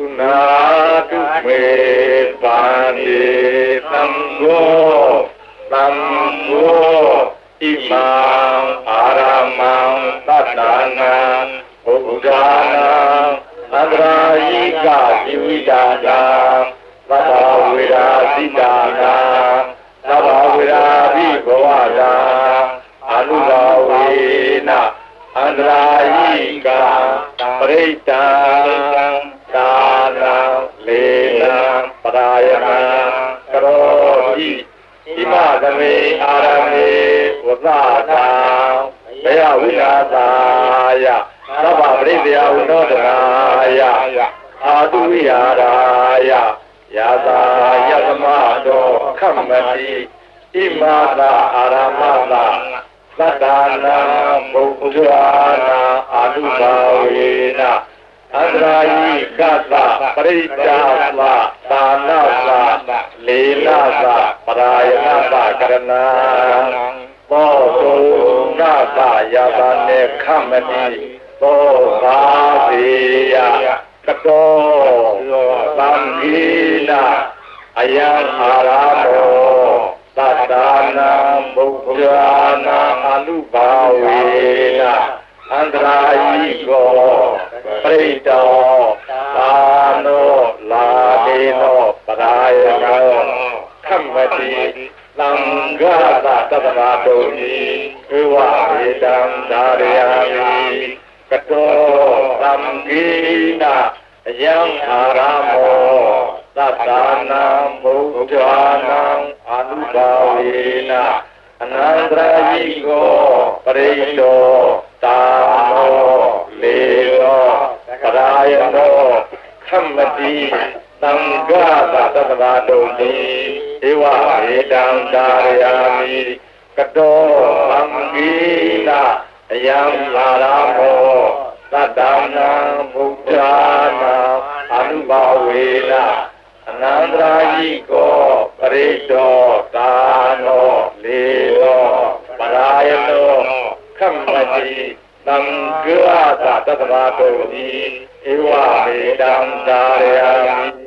Speaker 2: ဥနာတုမေပန္တိသံဃောသံဃောဣမံအာရမံသတ္တနာဘုဒ္ဓနာအန္တရာယိကဇီဝိတာနာသဗ္ဗဝေရာဇိတာနာသဗ္ဗဝေရာပိဘဝတာအနုဘာဝေနအန္တရာယိကပရိဒံဒါနံလေနံပရာယနံကရောတိဣမသမေအာရမေဝသတံဘယဝိနာသာယသဗ္ဗပရိသေယဝိနောဒနာယအာတုဝိဟာရာယယတာယသမတောခမ္မတိဣမသအာရမသသတ္တနာဘုဒ္ဓနာအနုဘာဝေနအန္တရာယိကသပရိစ္ဆာသသာနသလေနသပရာယနသကရဏံသောတုနာသယာတာနေခမတိသောပါပေယကတောသံဃိနာအယံအာရမောသတ္တနာဘုဒ္ဓနာအနုဘာဝေနအန္တရာယိကောပရိတောသာနောလာဒေနောပရာယနောခမ္မတိသံဃာသတ္တဗာတုံဤဧဝေတံဒါရယာမိကတောသံဃိနာအယံအာရမောသတ္တနာဘုဒ္ဓနာအနုဘာဝေနအနန္တရာယိကောပရိတောသာနောလေနောပရာယနောခမ္မတိသံဃာသတ္တဗာတုံတိဧဝေတံဒါရယာမိကတောသံဃိနာအယံအာရမောသတ္တနာဘုဒ္ဓနာအနုဘာဝေနအနန္တရာယိကောပရိတောသာနောလေနောပရာယနောခမ္မတိသ သံဃာသတ္တဗာတုဤဧဝမေတံသာရယံ